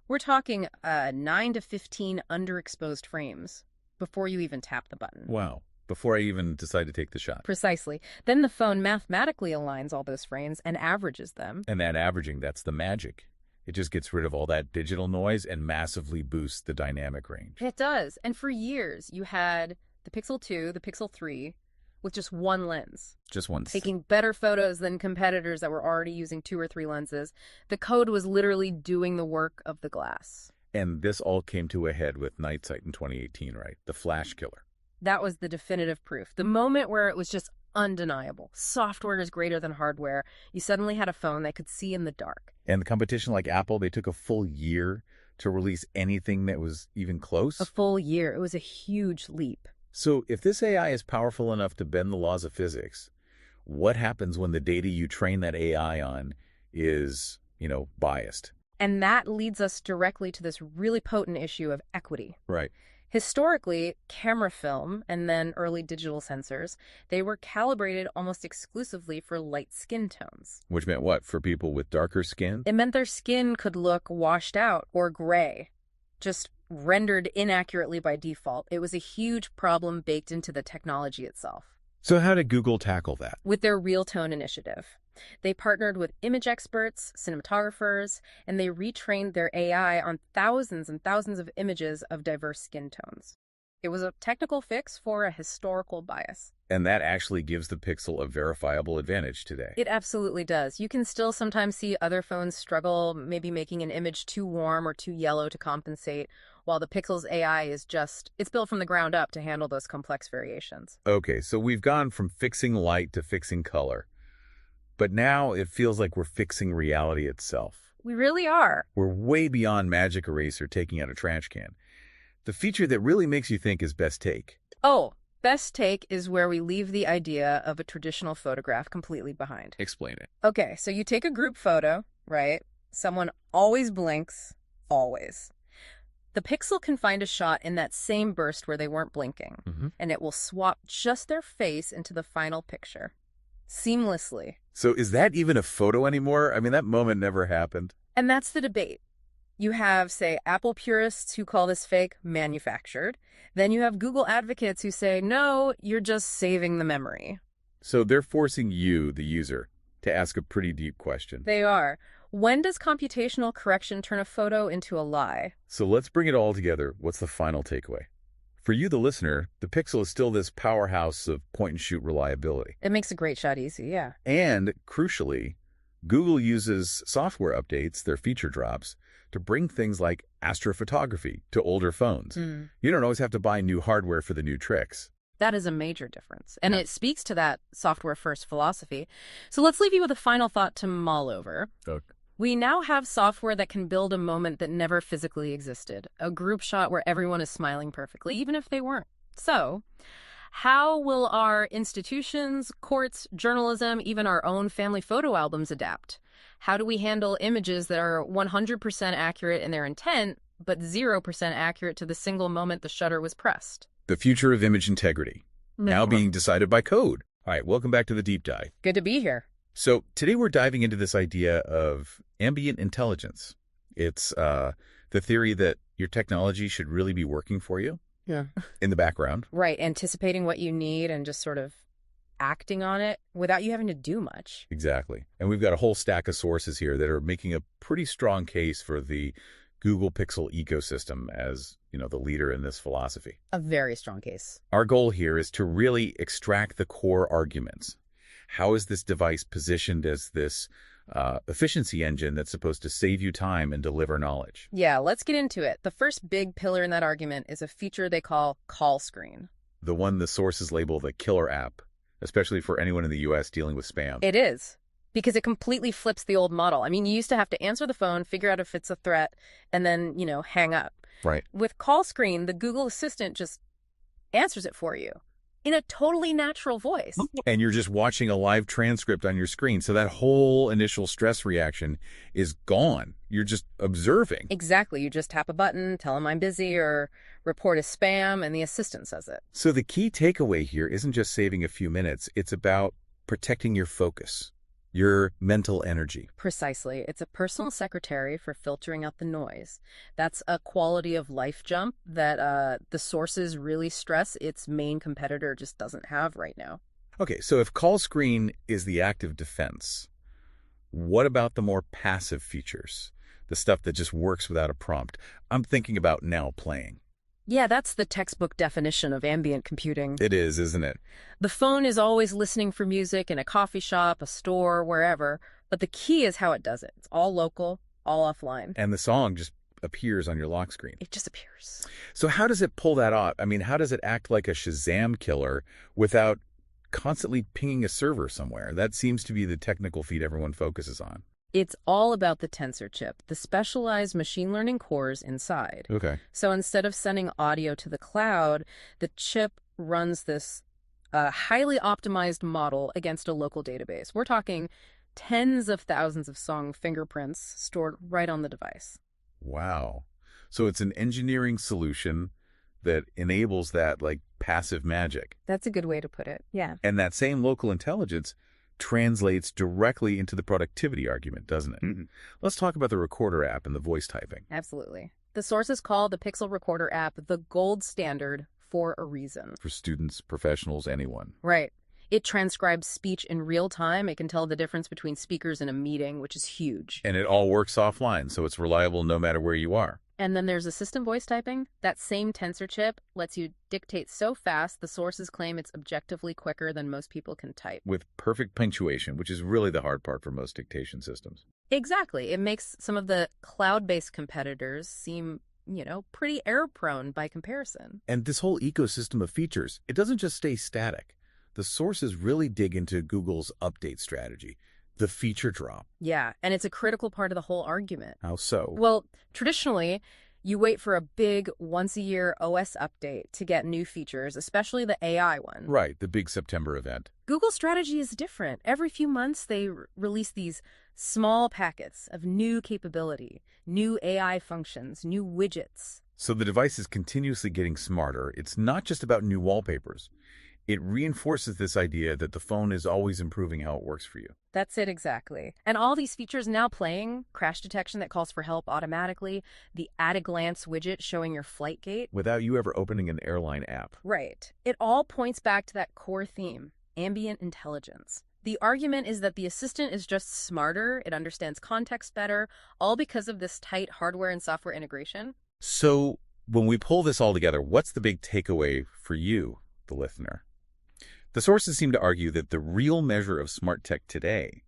We're talking 9 to 15 underexposed frames before you even tap the button. Wow. Before I even decide to take the shot. Precisely. Then the phone mathematically aligns all those frames and averages them. And that averaging, that's the magic. It just gets rid of all that digital noise and massively boosts the dynamic range. It does. And for years, you had the Pixel 2, the Pixel 3, with just one lens. Just one. Taking better photos than competitors that were already using 2 or 3 lenses. The code was literally doing the work of the glass. And this all came to a head with Night Sight in 2018, right? The flash killer. That was the definitive proof. The moment where it was just undeniable. Software is greater than hardware. You suddenly had a phone that could see in the dark. And the competition like Apple, they took a full year to release anything that was even close. A full year. It was a huge leap. So if this AI is powerful enough to bend the laws of physics, what happens when the data you train that AI on is, biased? And that leads us directly to this really potent issue of equity. Right. Historically, camera film and then early digital sensors, they were calibrated almost exclusively for light skin tones. Which meant what? For people with darker skin? It meant their skin could look washed out or gray, just rendered inaccurately by default. It was a huge problem baked into the technology itself. So how did Google tackle that? With their Real Tone initiative, they partnered with image experts, cinematographers, and they retrained their AI on thousands and thousands of images of diverse skin tones. It was a technical fix for a historical bias. And that actually gives the Pixel a verifiable advantage today. It absolutely does. You can still sometimes see other phones struggle, maybe making an image too warm or too yellow to compensate, while the Pixel's AI is it's built from the ground up to handle those complex variations. Okay, so we've gone from fixing light to fixing color. But now it feels like we're fixing reality itself. We really are. We're way beyond Magic Eraser taking out a trash can. The feature that really makes you think is Best Take. Oh, Best Take is where we leave the idea of a traditional photograph completely behind. Explain it. Okay, so you take a group photo, right? Someone always blinks, always. The Pixel can find a shot in that same burst where they weren't blinking, and it will swap just their face into the final picture. Seamlessly. So is that even a photo anymore? I mean, that moment never happened. And that's the debate. You have, say, Apple purists who call this fake, manufactured. Then you have Google advocates who say, no, you're just saving the memory. So they're forcing you, the user, to ask a pretty deep question. They are. When does computational correction turn a photo into a lie? So let's bring it all together. What's the final takeaway? For you, the listener, the Pixel is still this powerhouse of point-and-shoot reliability. It makes a great shot easy, yeah. And, crucially, Google uses software updates, their feature drops, to bring things like astrophotography to older phones. You don't always have to buy new hardware for the new tricks. That is a major difference. And it speaks to that software-first philosophy. So let's leave you with a final thought to mull over. Okay. We now have software that can build a moment that never physically existed, a group shot where everyone is smiling perfectly, even if they weren't. So, how will our institutions, courts, journalism, even our own family photo albums adapt? How do we handle images that are 100% accurate in their intent, but 0% accurate to the single moment the shutter was pressed? The future of image integrity, now being decided by code. All right, welcome back to the Deep Dive. Good to be here. So today we're diving into this idea of ambient intelligence. It's the theory that your technology should really be working for you in the background. Right, anticipating what you need and just sort of acting on it without you having to do much. Exactly. And we've got a whole stack of sources here that are making a pretty strong case for the Google Pixel ecosystem as, the leader in this philosophy. A very strong case. Our goal here is to really extract the core arguments. How is this device positioned as this efficiency engine that's supposed to save you time and deliver knowledge? Yeah, let's get into it. The first big pillar in that argument is a feature they call call screen. The one the sources label the killer app, especially for anyone in the U.S. dealing with spam. It is, because it completely flips the old model. I mean, you used to have to answer the phone, figure out if it's a threat, and then, hang up. Right. With call screen, the Google Assistant just answers it for you in a totally natural voice. And you're just watching a live transcript on your screen. So that whole initial stress reaction is gone. You're just observing. Exactly. You just tap a button, tell them I'm busy, or report as spam, and the assistant says it. So the key takeaway here isn't just saving a few minutes. It's about protecting your focus, your mental energy. Precisely. It's a personal secretary for filtering out the noise. That's a quality of life jump that the sources really stress its main competitor just doesn't have right now. Okay, so if call screen is the active defense, what about the more passive features? The stuff that just works without a prompt? I'm thinking about now playing. Yeah, that's the textbook definition of ambient computing. It is, isn't it? The phone is always listening for music in a coffee shop, a store, wherever, but the key is how it does it. It's all local, all offline. And the song just appears on your lock screen. It just appears. So how does it pull that off? I mean, how does it act like a Shazam killer without constantly pinging a server somewhere? That seems to be the technical feat everyone focuses on. It's all about the tensor chip, the specialized machine learning cores inside. Okay. So instead of sending audio to the cloud, the chip runs this highly optimized model against a local database. We're talking tens of thousands of song fingerprints stored right on the device. Wow. So it's an engineering solution that enables that like passive magic. That's a good way to put it. Yeah. And that same local intelligence translates directly into the productivity argument, doesn't it? Mm-hmm. Let's talk about the recorder app and the voice typing. Absolutely. The sources call the Pixel Recorder app the gold standard for a reason. For students, professionals, anyone. Right. It transcribes speech in real time. It can tell the difference between speakers in a meeting, which is huge. And it all works offline, so it's reliable no matter where you are. And then there's assistant voice typing. That same tensor chip lets you dictate so fast, the sources claim it's objectively quicker than most people can type. With perfect punctuation, which is really the hard part for most dictation systems. Exactly. It makes some of the cloud-based competitors seem, pretty error-prone by comparison. And this whole ecosystem of features, it doesn't just stay static. The sources really dig into Google's update strategy, the feature drop. Yeah, and it's a critical part of the whole argument. How so? Well, traditionally, you wait for a big once-a-year OS update to get new features, especially the AI one. Right, the big September event. Google's strategy is different. Every few months, they release these small packets of new capability, new AI functions, new widgets. So the device is continuously getting smarter. It's not just about new wallpapers. It reinforces this idea that the phone is always improving how it works for you. That's it exactly. And all these features now playing, crash detection that calls for help automatically, the at-a-glance widget showing your flight gate. Without you ever opening an airline app. Right. It all points back to that core theme, ambient intelligence. The argument is that the assistant is just smarter, it understands context better, all because of this tight hardware and software integration. So when we pull this all together, what's the big takeaway for you, the listener? The sources seem to argue that the real measure of smart tech today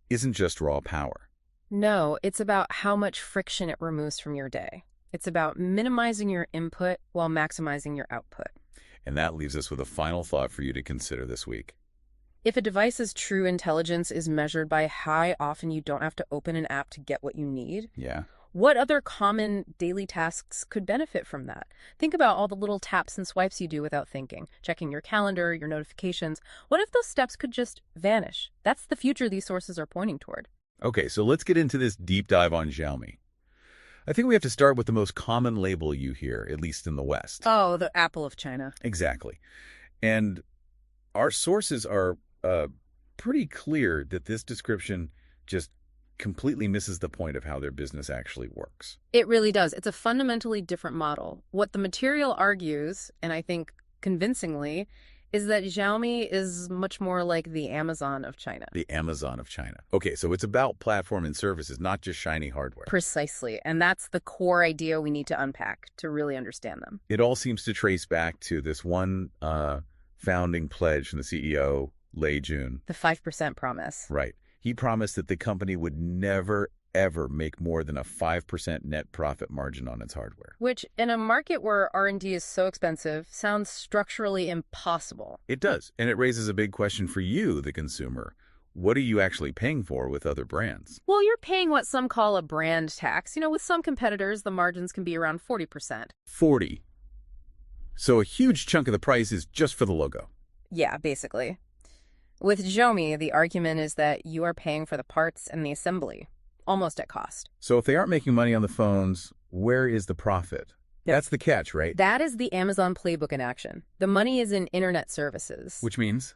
isn't just raw power. No, it's about how much friction it removes from your day. It's about minimizing your input while maximizing your output. And that leaves us with a final thought for you to consider this week. If a device's true intelligence is measured by how often you don't have to open an app to get what you need, Yeah. what other common daily tasks could benefit from that? Think about all the little taps and swipes you do without thinking, checking your calendar, your notifications. What if those steps could just vanish? That's the future these sources are pointing toward. Okay, so let's get into this deep dive on Xiaomi. I think we have to start with the most common label you hear, at least in the West. Oh, the Apple of China. Exactly. And our sources are pretty clear that this description just completely misses the point of how their business actually works. It really does. It's a fundamentally different model. What the material argues, and I think convincingly, is that Xiaomi is much more like the Amazon of China. The Amazon of China. Okay, so it's about platform and services, not just shiny hardware. Precisely. And that's the core idea we need to unpack to really understand them. It all seems to trace back to this one founding pledge from the CEO, Lei Jun. The 5% promise. Right. He promised that the company would never, ever make more than a 5% net profit margin on its hardware. Which, in a market where R&D is so expensive, sounds structurally impossible. It does. And it raises a big question for you, the consumer. What are you actually paying for with other brands? Well, you're paying what some call a brand tax. With some competitors, the margins can be around 40%. 40. So a huge chunk of the price is just for the logo. Yeah, basically. With Xiaomi, the argument is that you are paying for the parts and the assembly, almost at cost. So if they aren't making money on the phones, where is the profit? Yep. That's the catch, right? That is the Amazon playbook in action. The money is in internet services. Which means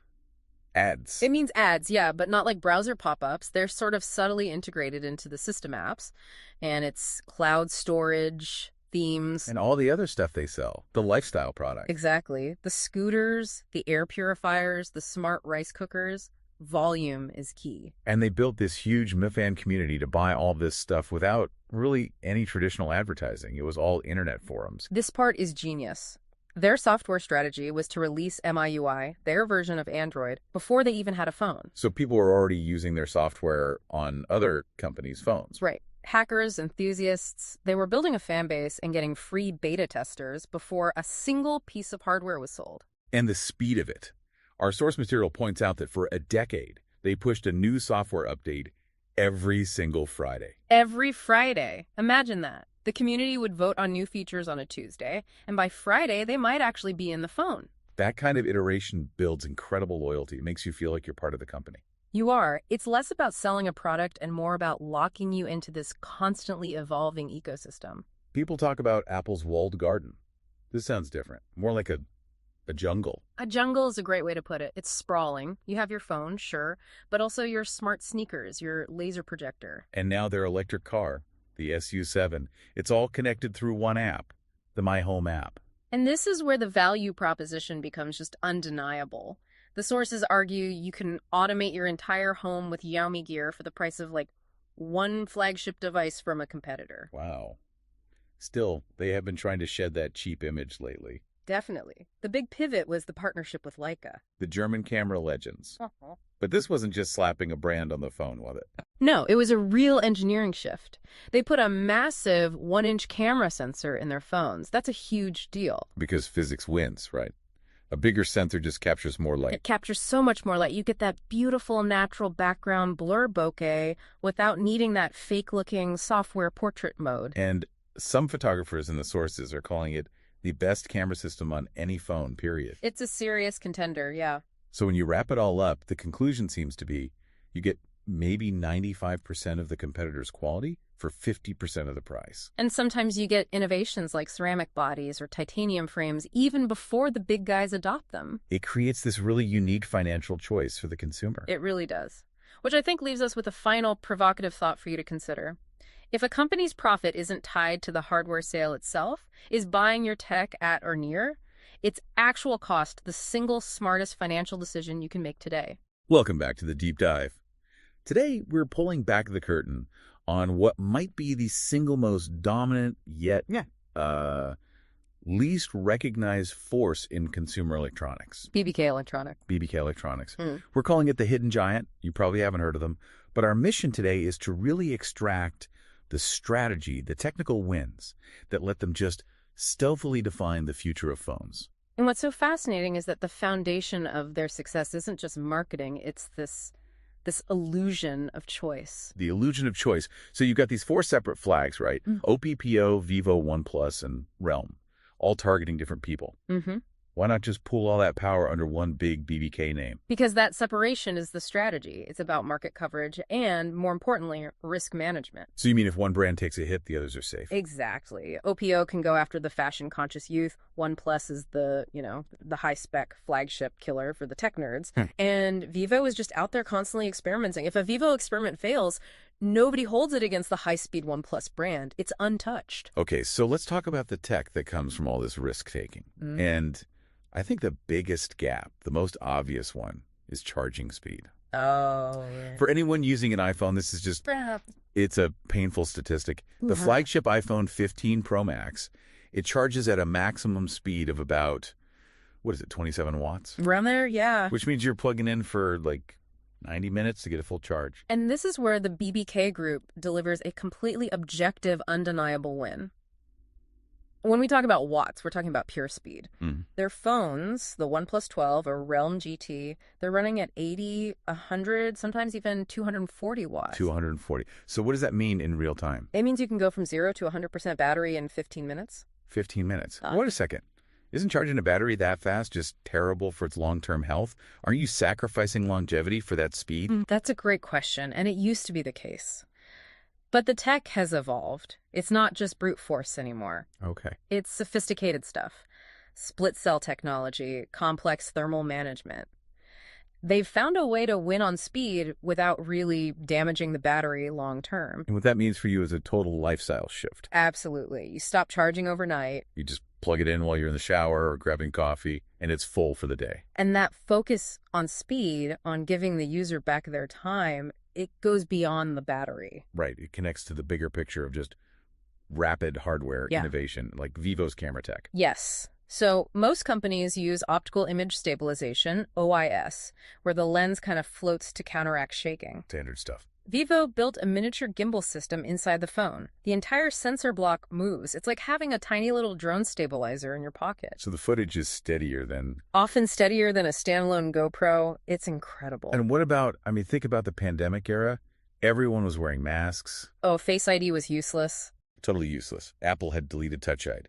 ads. It means ads, yeah, but not like browser pop-ups. They're sort of subtly integrated into the system apps, and it's cloud storage, themes. And all the other stuff they sell, the lifestyle product. Exactly. The scooters, the air purifiers, the smart rice cookers. Volume is key. And they built this huge MFAN community to buy all this stuff without really any traditional advertising. It was all internet forums. This part is genius. Their software strategy was to release MIUI, their version of Android, before they even had a phone. So people were already using their software on other companies' phones. Right. Hackers, enthusiasts, they were building a fan base and getting free beta testers before a single piece of hardware was sold. And the speed of it. Our source material points out that for a decade, they pushed a new software update every single Friday. Every Friday. Imagine that. The community would vote on new features on a Tuesday, and by Friday, they might actually be in the phone. That kind of iteration builds incredible loyalty. It makes you feel like you're part of the company. You are. It's less about selling a product and more about locking you into this constantly evolving ecosystem. People talk about Apple's walled garden. This sounds different, more like a jungle. A jungle is a great way to put it. It's sprawling. You have your phone, sure, but also your smart sneakers, your laser projector. And now their electric car, the SU7, it's all connected through one app, the My Home app. And this is where the value proposition becomes just undeniable. The sources argue you can automate your entire home with Xiaomi gear for the price of like one flagship device from a competitor. Wow. Still, they have been trying to shed that cheap image lately. Definitely. The big pivot was the partnership with Leica. The German camera legends. Uh-huh. But this wasn't just slapping a brand on the phone, was it? No, it was a real engineering shift. They put a massive 1-inch camera sensor in their phones. That's a huge deal. Because physics wins, right? A bigger sensor just captures more light. It captures so much more light. You get that beautiful natural background blur bokeh without needing that fake-looking software portrait mode. And some photographers in the sources are calling it the best camera system on any phone, period. It's a serious contender, yeah. So when you wrap it all up, the conclusion seems to be you get maybe 95% of the competitor's quality for 50% of the price. And sometimes you get innovations like ceramic bodies or titanium frames even before the big guys adopt them. It creates this really unique financial choice for the consumer. It really does. Which I think leaves us with a final provocative thought for you to consider. If a company's profit isn't tied to the hardware sale itself, is buying your tech at or near, its actual cost the single smartest financial decision you can make today. Welcome back to the Deep Dive. Today, we're pulling back the curtain on what might be the single most dominant yet least recognized force in consumer electronics. BBK Electronics. BBK Electronics. We're calling it the hidden giant. You probably haven't heard of them. But our mission today is to really extract the strategy, the technical wins that let them just stealthily define the future of phones. And what's so fascinating is that the foundation of their success isn't just marketing, it's this illusion of choice. The illusion of choice. So you've got these 4 separate flags, right? OPPO, Vivo, OnePlus, and Realm, all targeting different people. Why not just pool all that power under one big BBK name? Because that separation is the strategy. It's about market coverage and, more importantly, risk management. So you mean if one brand takes a hit, the others are safe? Exactly. OPPO can go after the fashion-conscious youth. OnePlus is the high-spec flagship killer for the tech nerds. And Vivo is just out there constantly experimenting. If a Vivo experiment fails, nobody holds it against the high-speed OnePlus brand. It's untouched. Okay, so let's talk about the tech that comes from all this risk-taking. And I think the biggest gap, the most obvious one, is charging speed. Oh. For anyone using an iPhone, this is just, it's a painful statistic. The flagship iPhone 15 Pro Max, it charges at a maximum speed of about, 27 watts? Around there, yeah. Which means you're plugging in for like 90 minutes to get a full charge. And this is where the BBK group delivers a completely objective, undeniable win. When we talk about watts, we're talking about pure speed. Their phones, the OnePlus 12 or Realm GT, they're running at 80, 100, sometimes even 240 watts. 240. So what does that mean in real time? It means you can go from 0 to 100% battery in 15 minutes. 15 minutes. Wait a second. Isn't charging a battery that fast just terrible for its long-term health? Aren't you sacrificing longevity for that speed? That's a great question, and it used to be the case. But the tech has evolved. It's not just brute force anymore. Okay. It's sophisticated stuff. Split cell technology, complex thermal management. They've found a way to win on speed without really damaging the battery long term. And what that means for you is a total lifestyle shift. Absolutely. You stop charging overnight. You just plug it in while you're in the shower or grabbing coffee, and it's full for the day. And that focus on speed, on giving the user back their time, it goes beyond the battery. Right. It connects to the bigger picture of just rapid hardware innovation, like Vivo's camera tech. Yes. So most companies use optical image stabilization, OIS, where the lens kind of floats to counteract shaking. Standard stuff. Vivo built a miniature gimbal system inside the phone. The entire sensor block moves. It's like having a tiny little drone stabilizer in your pocket. So the footage is steadier than... Often steadier than a standalone GoPro. It's incredible. And what about, think about the pandemic era. Everyone was wearing masks. Oh, Face ID was useless. Totally useless. Apple had deleted Touch ID.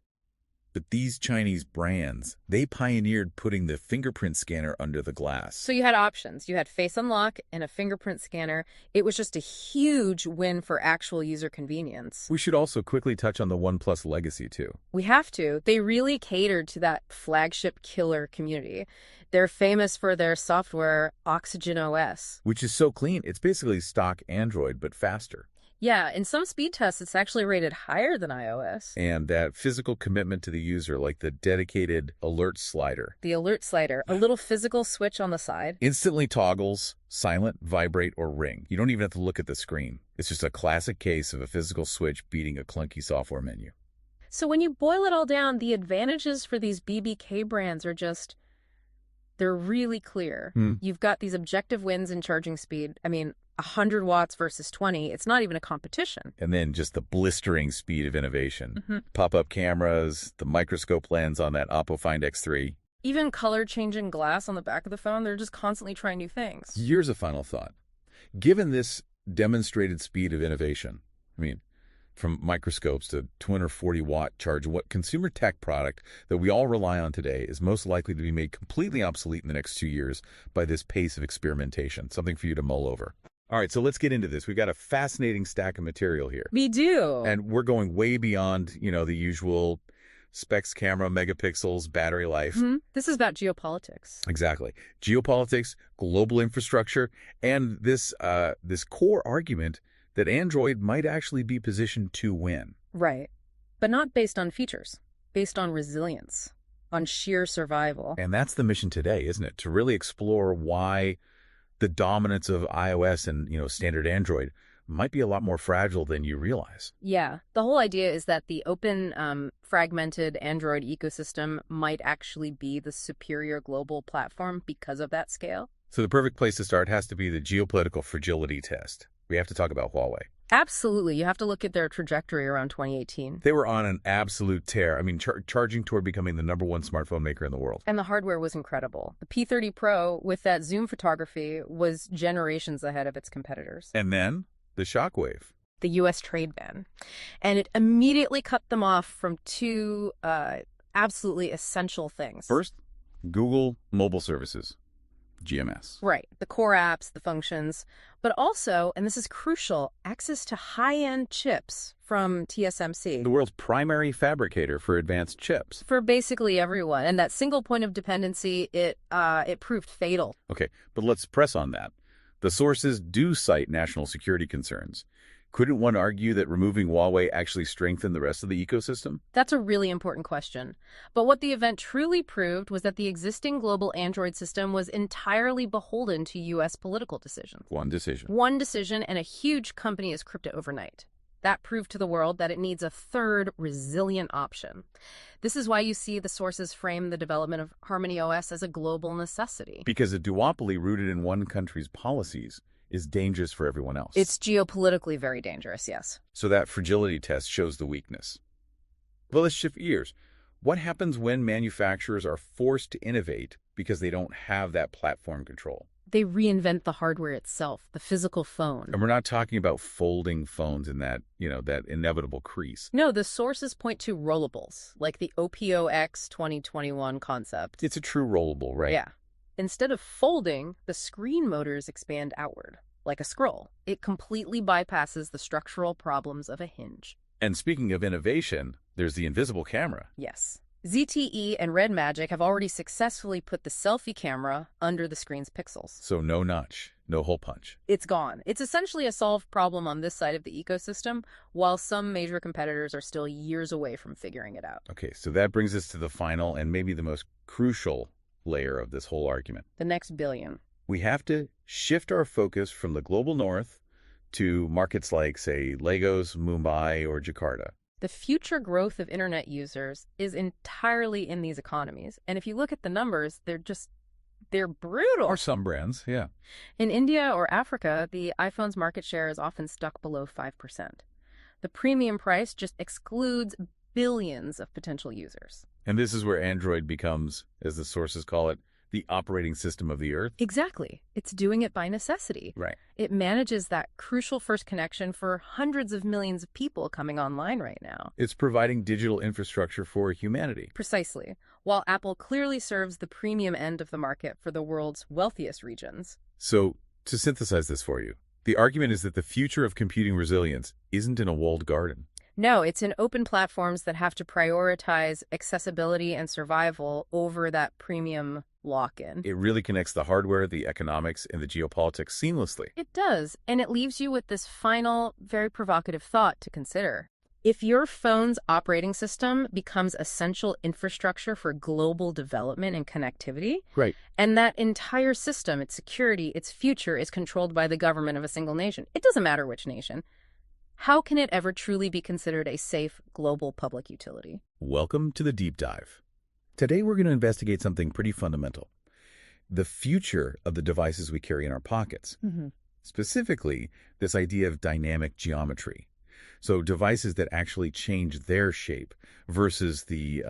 But these Chinese brands, they pioneered putting the fingerprint scanner under the glass. So you had options. You had face unlock and a fingerprint scanner. It was just a huge win for actual user convenience. We should also quickly touch on the OnePlus legacy, too. We have to. They really catered to that flagship killer community. They're famous for their software, Oxygen OS. Which is so clean, it's basically stock Android, but faster. Yeah, in some speed tests, it's actually rated higher than iOS. And that physical commitment to the user, like the dedicated alert slider. The alert slider, a little physical switch on the side. Instantly toggles, silent, vibrate, or ring. You don't even have to look at the screen. It's just a classic case of a physical switch beating a clunky software menu. So when you boil it all down, the advantages for these BBK brands are just, they're really clear. You've got these objective wins in charging speed. I mean, 100 watts versus 20, it's not even a competition. And then just the blistering speed of innovation. Pop-up cameras, the microscope lens on that Oppo Find X3. Even color-changing glass on the back of the phone, they're just constantly trying new things. Here's a final thought. Given this demonstrated speed of innovation, I mean, from microscopes to 240-watt charge, what consumer tech product that we all rely on today is most likely to be made completely obsolete in the next 2 years by this pace of experimentation? Something for you to mull over. All right, so let's get into this. We've got a fascinating stack of material here. We do. And we're going way beyond, the usual specs, camera, megapixels, battery life. This is about geopolitics. Exactly. Geopolitics, global infrastructure, and this core argument that Android might actually be positioned to win. Right. But not based on features, based on resilience, on sheer survival. And that's the mission today, isn't it? To really explore why the dominance of iOS and, standard Android might be a lot more fragile than you realize. Yeah. The whole idea is that the open, fragmented Android ecosystem might actually be the superior global platform because of that scale. So the perfect place to start has to be the geopolitical fragility test. We have to talk about Huawei. Absolutely. You have to look at their trajectory around 2018. They were on an absolute tear. I mean, charging toward becoming the #1 smartphone maker in the world. And the hardware was incredible. The P30 Pro with that zoom photography was generations ahead of its competitors. And then the shockwave. The U.S. trade ban. And it immediately cut them off from two absolutely essential things. First, Google Mobile Services. GMS. Right. The core apps, the functions, but also, and this is crucial, access to high-end chips from TSMC. The world's primary fabricator for advanced chips. For basically everyone. And that single point of dependency, it proved fatal. Okay, but let's press on that. The sources do cite national security concerns. Couldn't one argue that removing Huawei actually strengthened the rest of the ecosystem? That's a really important question. But what the event truly proved was that the existing global Android system was entirely beholden to U.S. political decisions. One decision. One decision, and a huge company is crypto overnight. That proved to the world that it needs a third, resilient option. This is why you see the sources frame the development of Harmony OS as a global necessity. Because a duopoly rooted in one country's policies is dangerous for everyone else. It's geopolitically very dangerous, yes. So that fragility test shows the weakness. But let's shift gears. What happens when manufacturers are forced to innovate because they don't have that platform control? They reinvent the hardware itself, the physical phone. And we're not talking about folding phones in that, that inevitable crease. No, the sources point to rollables, like the Oppo X 2021 concept. It's a true rollable, right? Yeah. Instead of folding, the screen motors expand outward, like a scroll. It completely bypasses the structural problems of a hinge. And speaking of innovation, there's the invisible camera. Yes. ZTE and Red Magic have already successfully put the selfie camera under the screen's pixels. So no notch, no hole punch. It's gone. It's essentially a solved problem on this side of the ecosystem, while some major competitors are still years away from figuring it out. Okay, so that brings us to the final and maybe the most crucial layer of this whole argument. The next billion. We have to shift our focus from the global north to markets like, say, Lagos, Mumbai, or Jakarta. The future growth of internet users is entirely in these economies. And if you look at the numbers, they're brutal. Or some brands, yeah. In India or Africa, the iPhone's market share is often stuck below 5%. The premium price just excludes billions of potential users. And this is where Android becomes, as the sources call it, the operating system of the Earth? Exactly. It's doing it by necessity. Right. It manages that crucial first connection for hundreds of millions of people coming online right now. It's providing digital infrastructure for humanity. Precisely. While Apple clearly serves the premium end of the market for the world's wealthiest regions. So, to synthesize this for you, the argument is that the future of computing resilience isn't in a walled garden. No, it's in open platforms that have to prioritize accessibility and survival over that premium lock-in. It really connects the hardware, the economics, and the geopolitics seamlessly. It does, and it leaves you with this final, very provocative thought to consider. If your phone's operating system becomes essential infrastructure for global development and connectivity, Right. and that entire system, its security, its future is controlled by the government of a single nation, it doesn't matter which nation, how can it ever truly be considered a safe global public utility? Welcome to the Deep Dive. Today we're going to investigate something pretty fundamental. The future of the devices we carry in our pockets. Specifically, this idea of dynamic geometry. So devices that actually change their shape versus the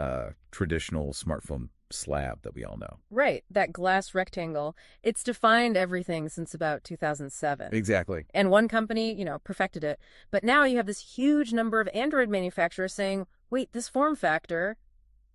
traditional smartphone slab that we all know. Right, that glass rectangle. It's defined everything since about 2007. Exactly. And one company, perfected it. But now you have this huge number of Android manufacturers saying, wait, this form factor,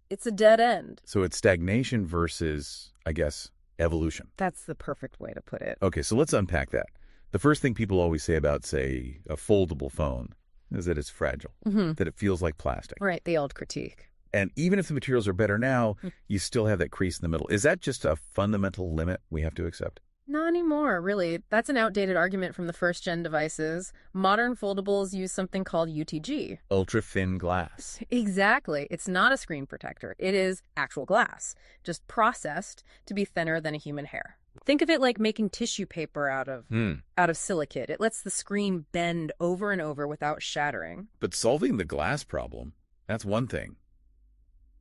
it's a dead end. So it's stagnation versus, I guess, evolution. That's the perfect way to put it. Okay, so let's unpack that. The first thing people always say about, say, a foldable phone is that it's fragile, that it feels like plastic. Right, the old critique. And even if the materials are better now, you still have that crease in the middle. Is that just a fundamental limit we have to accept? Not anymore, really. That's an outdated argument from the first-gen devices. Modern foldables use something called UTG. Ultra-thin glass. Exactly. It's not a screen protector. It is actual glass, just processed to be thinner than a human hair. Think of it like making tissue paper out of silicate. It lets the screen bend over and over without shattering. But solving the glass problem, that's one thing.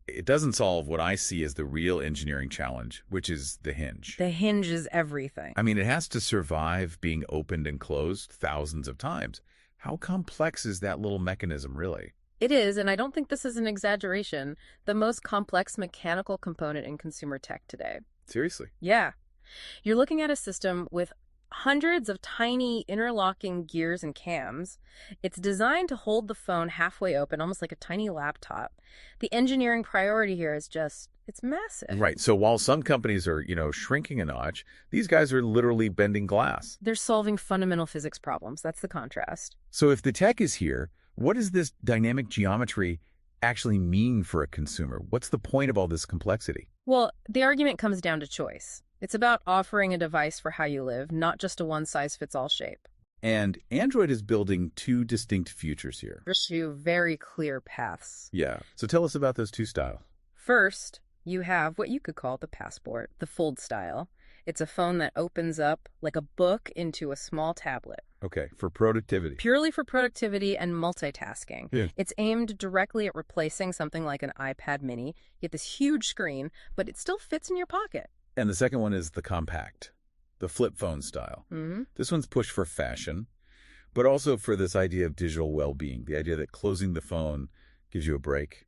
It doesn't solve what I see as the real engineering challenge, which is the hinge. The hinge is everything. I mean, it has to survive being opened and closed thousands of times. How complex is that little mechanism, really? It is, and I don't think this is an exaggeration, the most complex mechanical component in consumer tech today. Seriously? Yeah. You're looking at a system with hundreds of tiny interlocking gears and cams. It's designed to hold the phone halfway open, almost like a tiny laptop. The engineering priority here is it's massive. Right. So while some companies are, shrinking a notch, these guys are literally bending glass. They're solving fundamental physics problems. That's the contrast. So if the tech is here, what does this dynamic geometry actually mean for a consumer? What's the point of all this complexity? Well, the argument comes down to choice. It's about offering a device for how you live, not just a one-size-fits-all shape. And Android is building two distinct futures here. Two very clear paths. Yeah. So tell us about those two styles. First, you have what you could call the Passport, the fold style. It's a phone that opens up like a book into a small tablet. Okay, for productivity. Purely for productivity and multitasking. Yeah. It's aimed directly at replacing something like an iPad mini. You get this huge screen, but it still fits in your pocket. And the second one is the compact, the flip phone style. This one's pushed for fashion, but also for this idea of digital well-being, the idea that closing the phone gives you a break.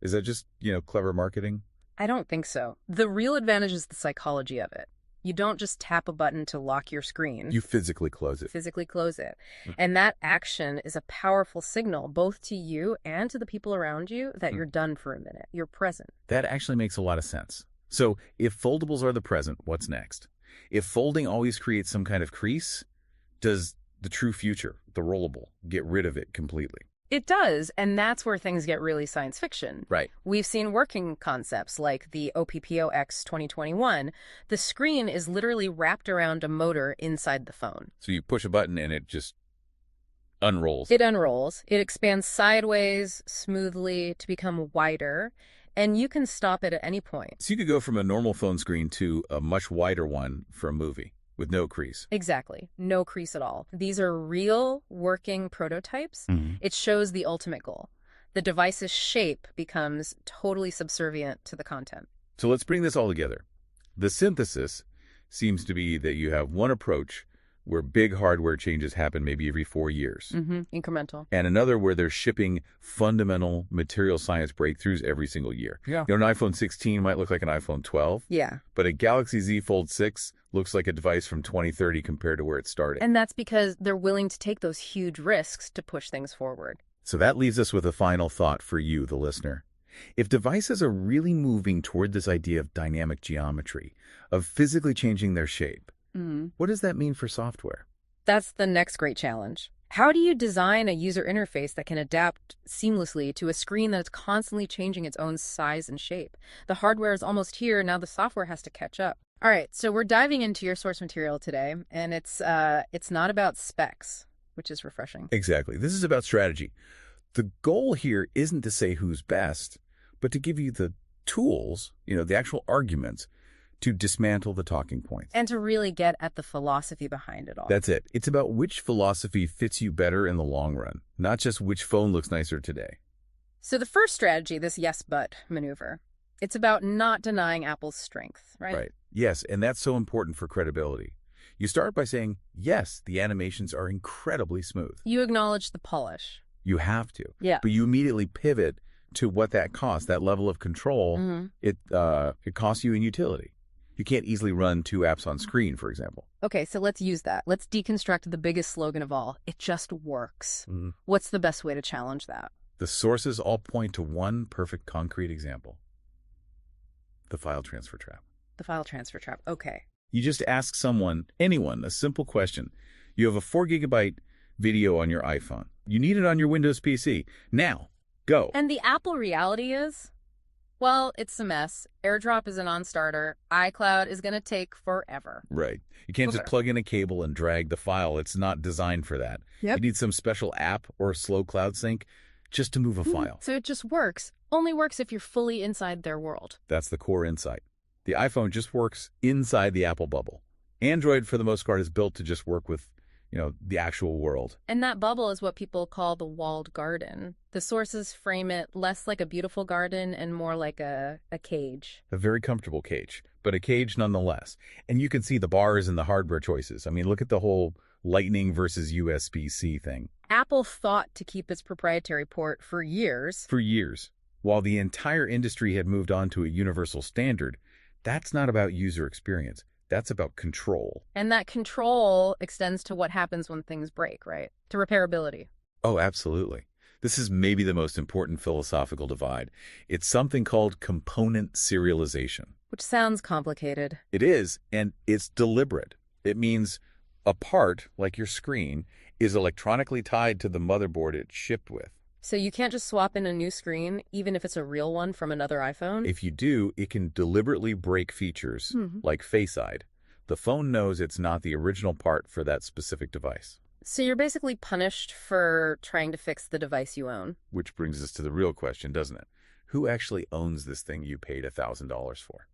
Is that just, clever marketing? I don't think so. The real advantage is the psychology of it. You don't just tap a button to lock your screen. You physically close it. Physically close it. And that action is a powerful signal, both to you and to the people around you, that you're done for a minute. You're present. That actually makes a lot of sense. So if foldables are the present, what's next? If folding always creates some kind of crease, does the true future, the rollable, get rid of it completely? It does, and that's where things get really science fiction. Right. We've seen working concepts like the OPPO-X 2021. The screen is literally wrapped around a motor inside the phone. So you push a button and it just unrolls. It unrolls. It expands sideways, smoothly, to become wider, and you can stop it at any point. So you could go from a normal phone screen to a much wider one for a movie with no crease. Exactly. No crease at all. These are real working prototypes. It shows the ultimate goal. The device's shape becomes totally subservient to the content. So let's bring this all together. The synthesis seems to be that you have one approach where big hardware changes happen maybe every 4 years. Incremental. And another where they're shipping fundamental material science breakthroughs every single year. Yeah. You know, an iPhone 16 might look like an iPhone 12. Yeah. But a Galaxy Z Fold 6 looks like a device from 2030 compared to where it started. And that's because they're willing to take those huge risks to push things forward. So that leaves us with a final thought for you, the listener. If devices are really moving toward this idea of dynamic geometry, of physically changing their shape, what does that mean for software? That's the next great challenge. How do you design a user interface that can adapt seamlessly to a screen that's constantly changing its own size and shape? The hardware is almost here, now the software has to catch up. All right, so we're diving into your source material today, and it's not about specs, which is refreshing. Exactly. This is about strategy. The goal here isn't to say who's best, but to give you the tools, the actual arguments, to dismantle the talking points. And to really get at the philosophy behind it all. That's it. It's about which philosophy fits you better in the long run, not just which phone looks nicer today. So the first strategy, this yes but maneuver, it's about not denying Apple's strength, right? Right. Yes, and that's so important for credibility. You start by saying, yes, the animations are incredibly smooth. You acknowledge the polish. You have to. Yeah. But you immediately pivot to what that costs, that level of control. It costs you in utility. You can't easily run 2 apps on screen, for example. Okay, so let's use that. Let's deconstruct the biggest slogan of all. It just works. What's the best way to challenge that? The sources all point to one perfect concrete example. The file transfer trap. The file transfer trap. Okay. You just ask anyone, a simple question. You have a 4 gigabyte video on your iPhone. You need it on your Windows PC. Now, go. And the Apple reality is, well, it's a mess. AirDrop is a non-starter. iCloud is going to take forever. Right. You can't just plug in a cable and drag the file. It's not designed for that. Yep. You need some special app or a slow cloud sync just to move a file. So it just works. Only works if you're fully inside their world. That's the core insight. The iPhone just works inside the Apple bubble. Android, for the most part, is built to just work with, the actual world. And that bubble is what people call the walled garden. The sources frame it less like a beautiful garden and more like a cage. A very comfortable cage, but a cage nonetheless. And you can see the bars and the hardware choices. I mean, look at the whole Lightning versus USB-C thing. Apple fought to keep its proprietary port for years. For years. While the entire industry had moved on to a universal standard, that's not about user experience. That's about control. And that control extends to what happens when things break, right? To repairability. Oh, absolutely. This is maybe the most important philosophical divide. It's something called component serialization. Which sounds complicated. It is, and it's deliberate. It means a part, like your screen, is electronically tied to the motherboard it's shipped with. So you can't just swap in a new screen, even if it's a real one from another iPhone? If you do, it can deliberately break features, like Face ID. The phone knows it's not the original part for that specific device. So you're basically punished for trying to fix the device you own. Which brings us to the real question, doesn't it? Who actually owns this thing you paid $1,000 for?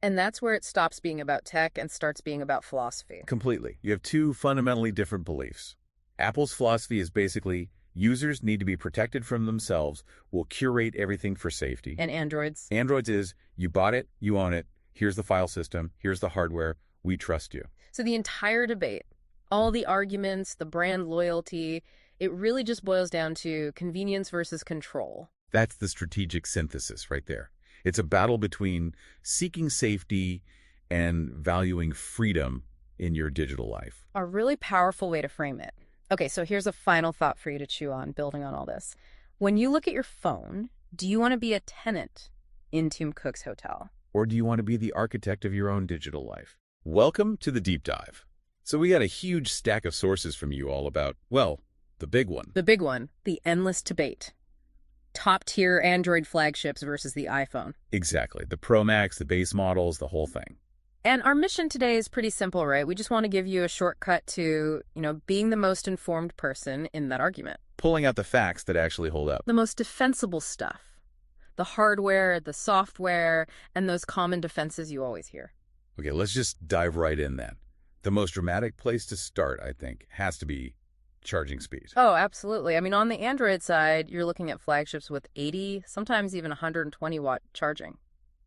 And that's where it stops being about tech and starts being about philosophy. Completely. You have 2 fundamentally different beliefs. Apple's philosophy is basically, users need to be protected from themselves. We'll curate everything for safety. And Android's? Android's is, you bought it, you own it. Here's the file system. Here's the hardware. We trust you. So the entire debate, all the arguments, the brand loyalty, it really just boils down to convenience versus control. That's the strategic synthesis right there. It's a battle between seeking safety and valuing freedom in your digital life. A really powerful way to frame it. Okay, so here's a final thought for you to chew on, building on all this. When you look at your phone, do you want to be a tenant in Tim Cook's hotel? Or do you want to be the architect of your own digital life? Welcome to the deep dive. So we got a huge stack of sources from you all about, well, the big one. The big one, the endless debate. Top-tier Android flagships versus the iPhone. Exactly. The Pro Max, the base models, the whole thing. And our mission today is pretty simple, right? We just want to give you a shortcut to, being the most informed person in that argument. Pulling out the facts that actually hold up. The most defensible stuff. The hardware, the software, and those common defenses you always hear. Okay, let's just dive right in then. The most dramatic place to start, I think, has to be charging speed. Oh, absolutely. I mean, on the Android side, you're looking at flagships with 80, sometimes even 120-watt charging.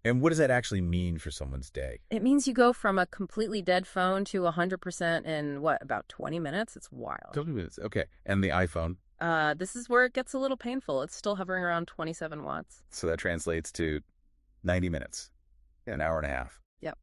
And what does that actually mean for someone's day? It means you go from a completely dead phone to 100% in, what, about 20 minutes? It's wild. 20 minutes. Okay. And the iPhone? This is where it gets a little painful. It's still hovering around 27 watts. So that translates to 90 minutes, an hour and a half. Yep.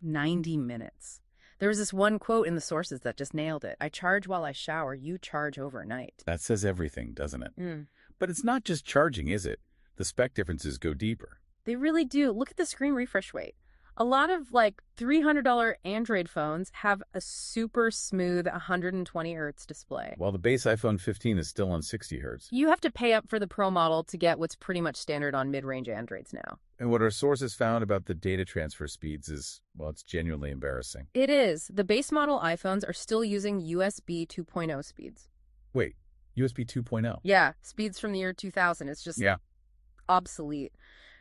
90 minutes. There was this one quote in the sources that just nailed it. I charge while I shower, you charge overnight. That says everything, doesn't it? Mm. But it's not just charging, is it? The spec differences go deeper. They really do. Look at the screen refresh rate. A lot of like $300 Android phones have a super smooth 120 Hz display. While the base iPhone 15 is still on 60 Hz. You have to pay up for the Pro model to get what's pretty much standard on mid-range Androids now. And what our sources found about the data transfer speeds is, well, it's genuinely embarrassing. It is. The base model iPhones are still using USB 2.0 speeds. Wait, USB 2.0? Yeah, speeds from the year 2000. It's just obsolete.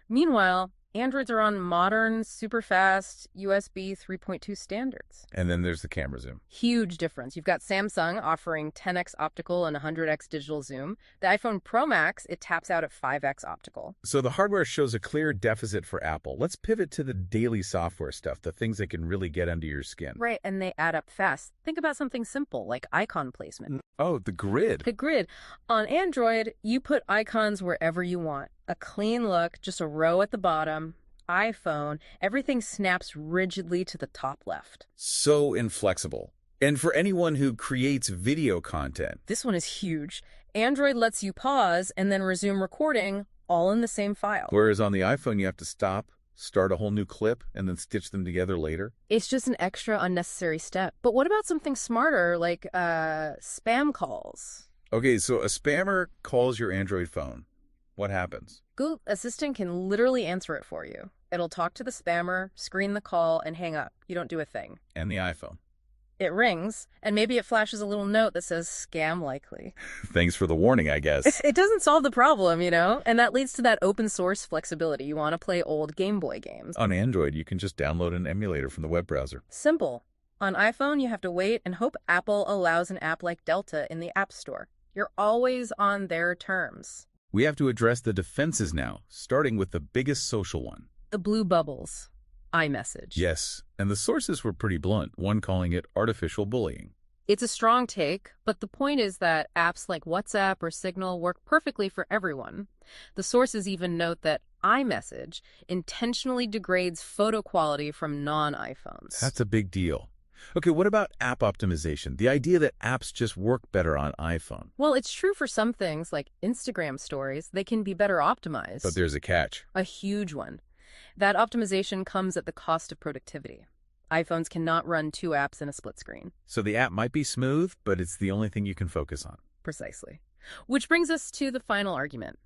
Meanwhile, Androids are on modern, super fast USB 3.2 standards. And then there's the camera zoom. Huge difference. You've got Samsung offering 10x optical and 100x digital zoom. The iPhone Pro Max, it taps out at 5x optical. So the hardware shows a clear deficit for Apple. Let's pivot to the daily software stuff, the things that can really get under your skin. Right, and they add up fast. Think about something simple like icon placement. Oh, the grid. The grid. On Android, you put icons wherever you want. A clean look, just a row at the bottom. iPhone, everything snaps rigidly to the top left. So inflexible. And for anyone who creates video content. This one is huge. Android lets you pause and then resume recording all in the same file. Whereas on the iPhone, you have to stop, start a whole new clip, and then stitch them together later. It's just an extra unnecessary step. But what about something smarter like spam calls? Okay, so a spammer calls your Android phone. What happens? Google Assistant can literally answer it for you. It'll talk to the spammer, screen the call, and hang up. You don't do a thing. And the iPhone. It rings, and maybe it flashes a little note that says, scam likely. Thanks for the warning, I guess. It doesn't solve the problem, you know? And that leads to that open source flexibility. You want to play old Game Boy games. On Android, you can just download an emulator from the web browser. Simple. On iPhone, you have to wait and hope Apple allows an app like Delta in the App Store. You're always on their terms. We have to address the defenses now, starting with the biggest social one. The blue bubbles. iMessage. Yes, and the sources were pretty blunt, one calling it artificial bullying. It's a strong take, but the point is that apps like WhatsApp or Signal work perfectly for everyone. The sources even note that iMessage intentionally degrades photo quality from non-iPhones. That's a big deal. Okay, what about app optimization? The idea that apps just work better on iPhone. Well, it's true for some things, like Instagram stories. They can be better optimized. But there's a catch. A huge one. That optimization comes at the cost of productivity. iPhones cannot run 2 apps in a split screen. So the app might be smooth, but it's the only thing you can focus on. Precisely. Which brings us to the final argument.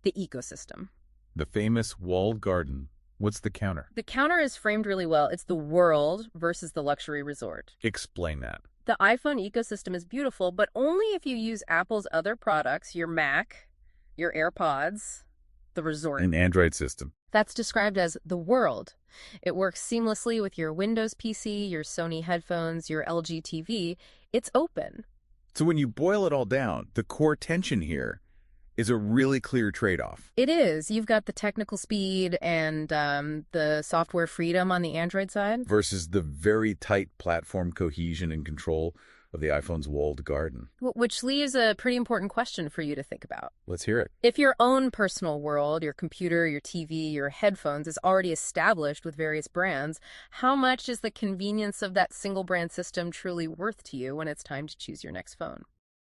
The ecosystem. The famous walled garden. What's the counter? The counter is framed really well. It's the world versus the luxury resort. Explain that. The iPhone ecosystem is beautiful, but only if you use Apple's other products, your Mac, your AirPods, the resort. An Android system. That's described as the world. It works seamlessly with your Windows PC, your Sony headphones, your LG TV. It's open. So when you boil it all down, the core tension here is a really clear trade-off. It is. You've got the technical speed and the software freedom on the Android side. Versus the very tight platform cohesion and control of the iPhone's walled garden. Which leaves a pretty important question for you to think about. Let's hear it. If your own personal world, your computer, your TV, your headphones is already established with various brands, how much is the convenience of that single brand system truly worth to you when it's time to choose your next phone?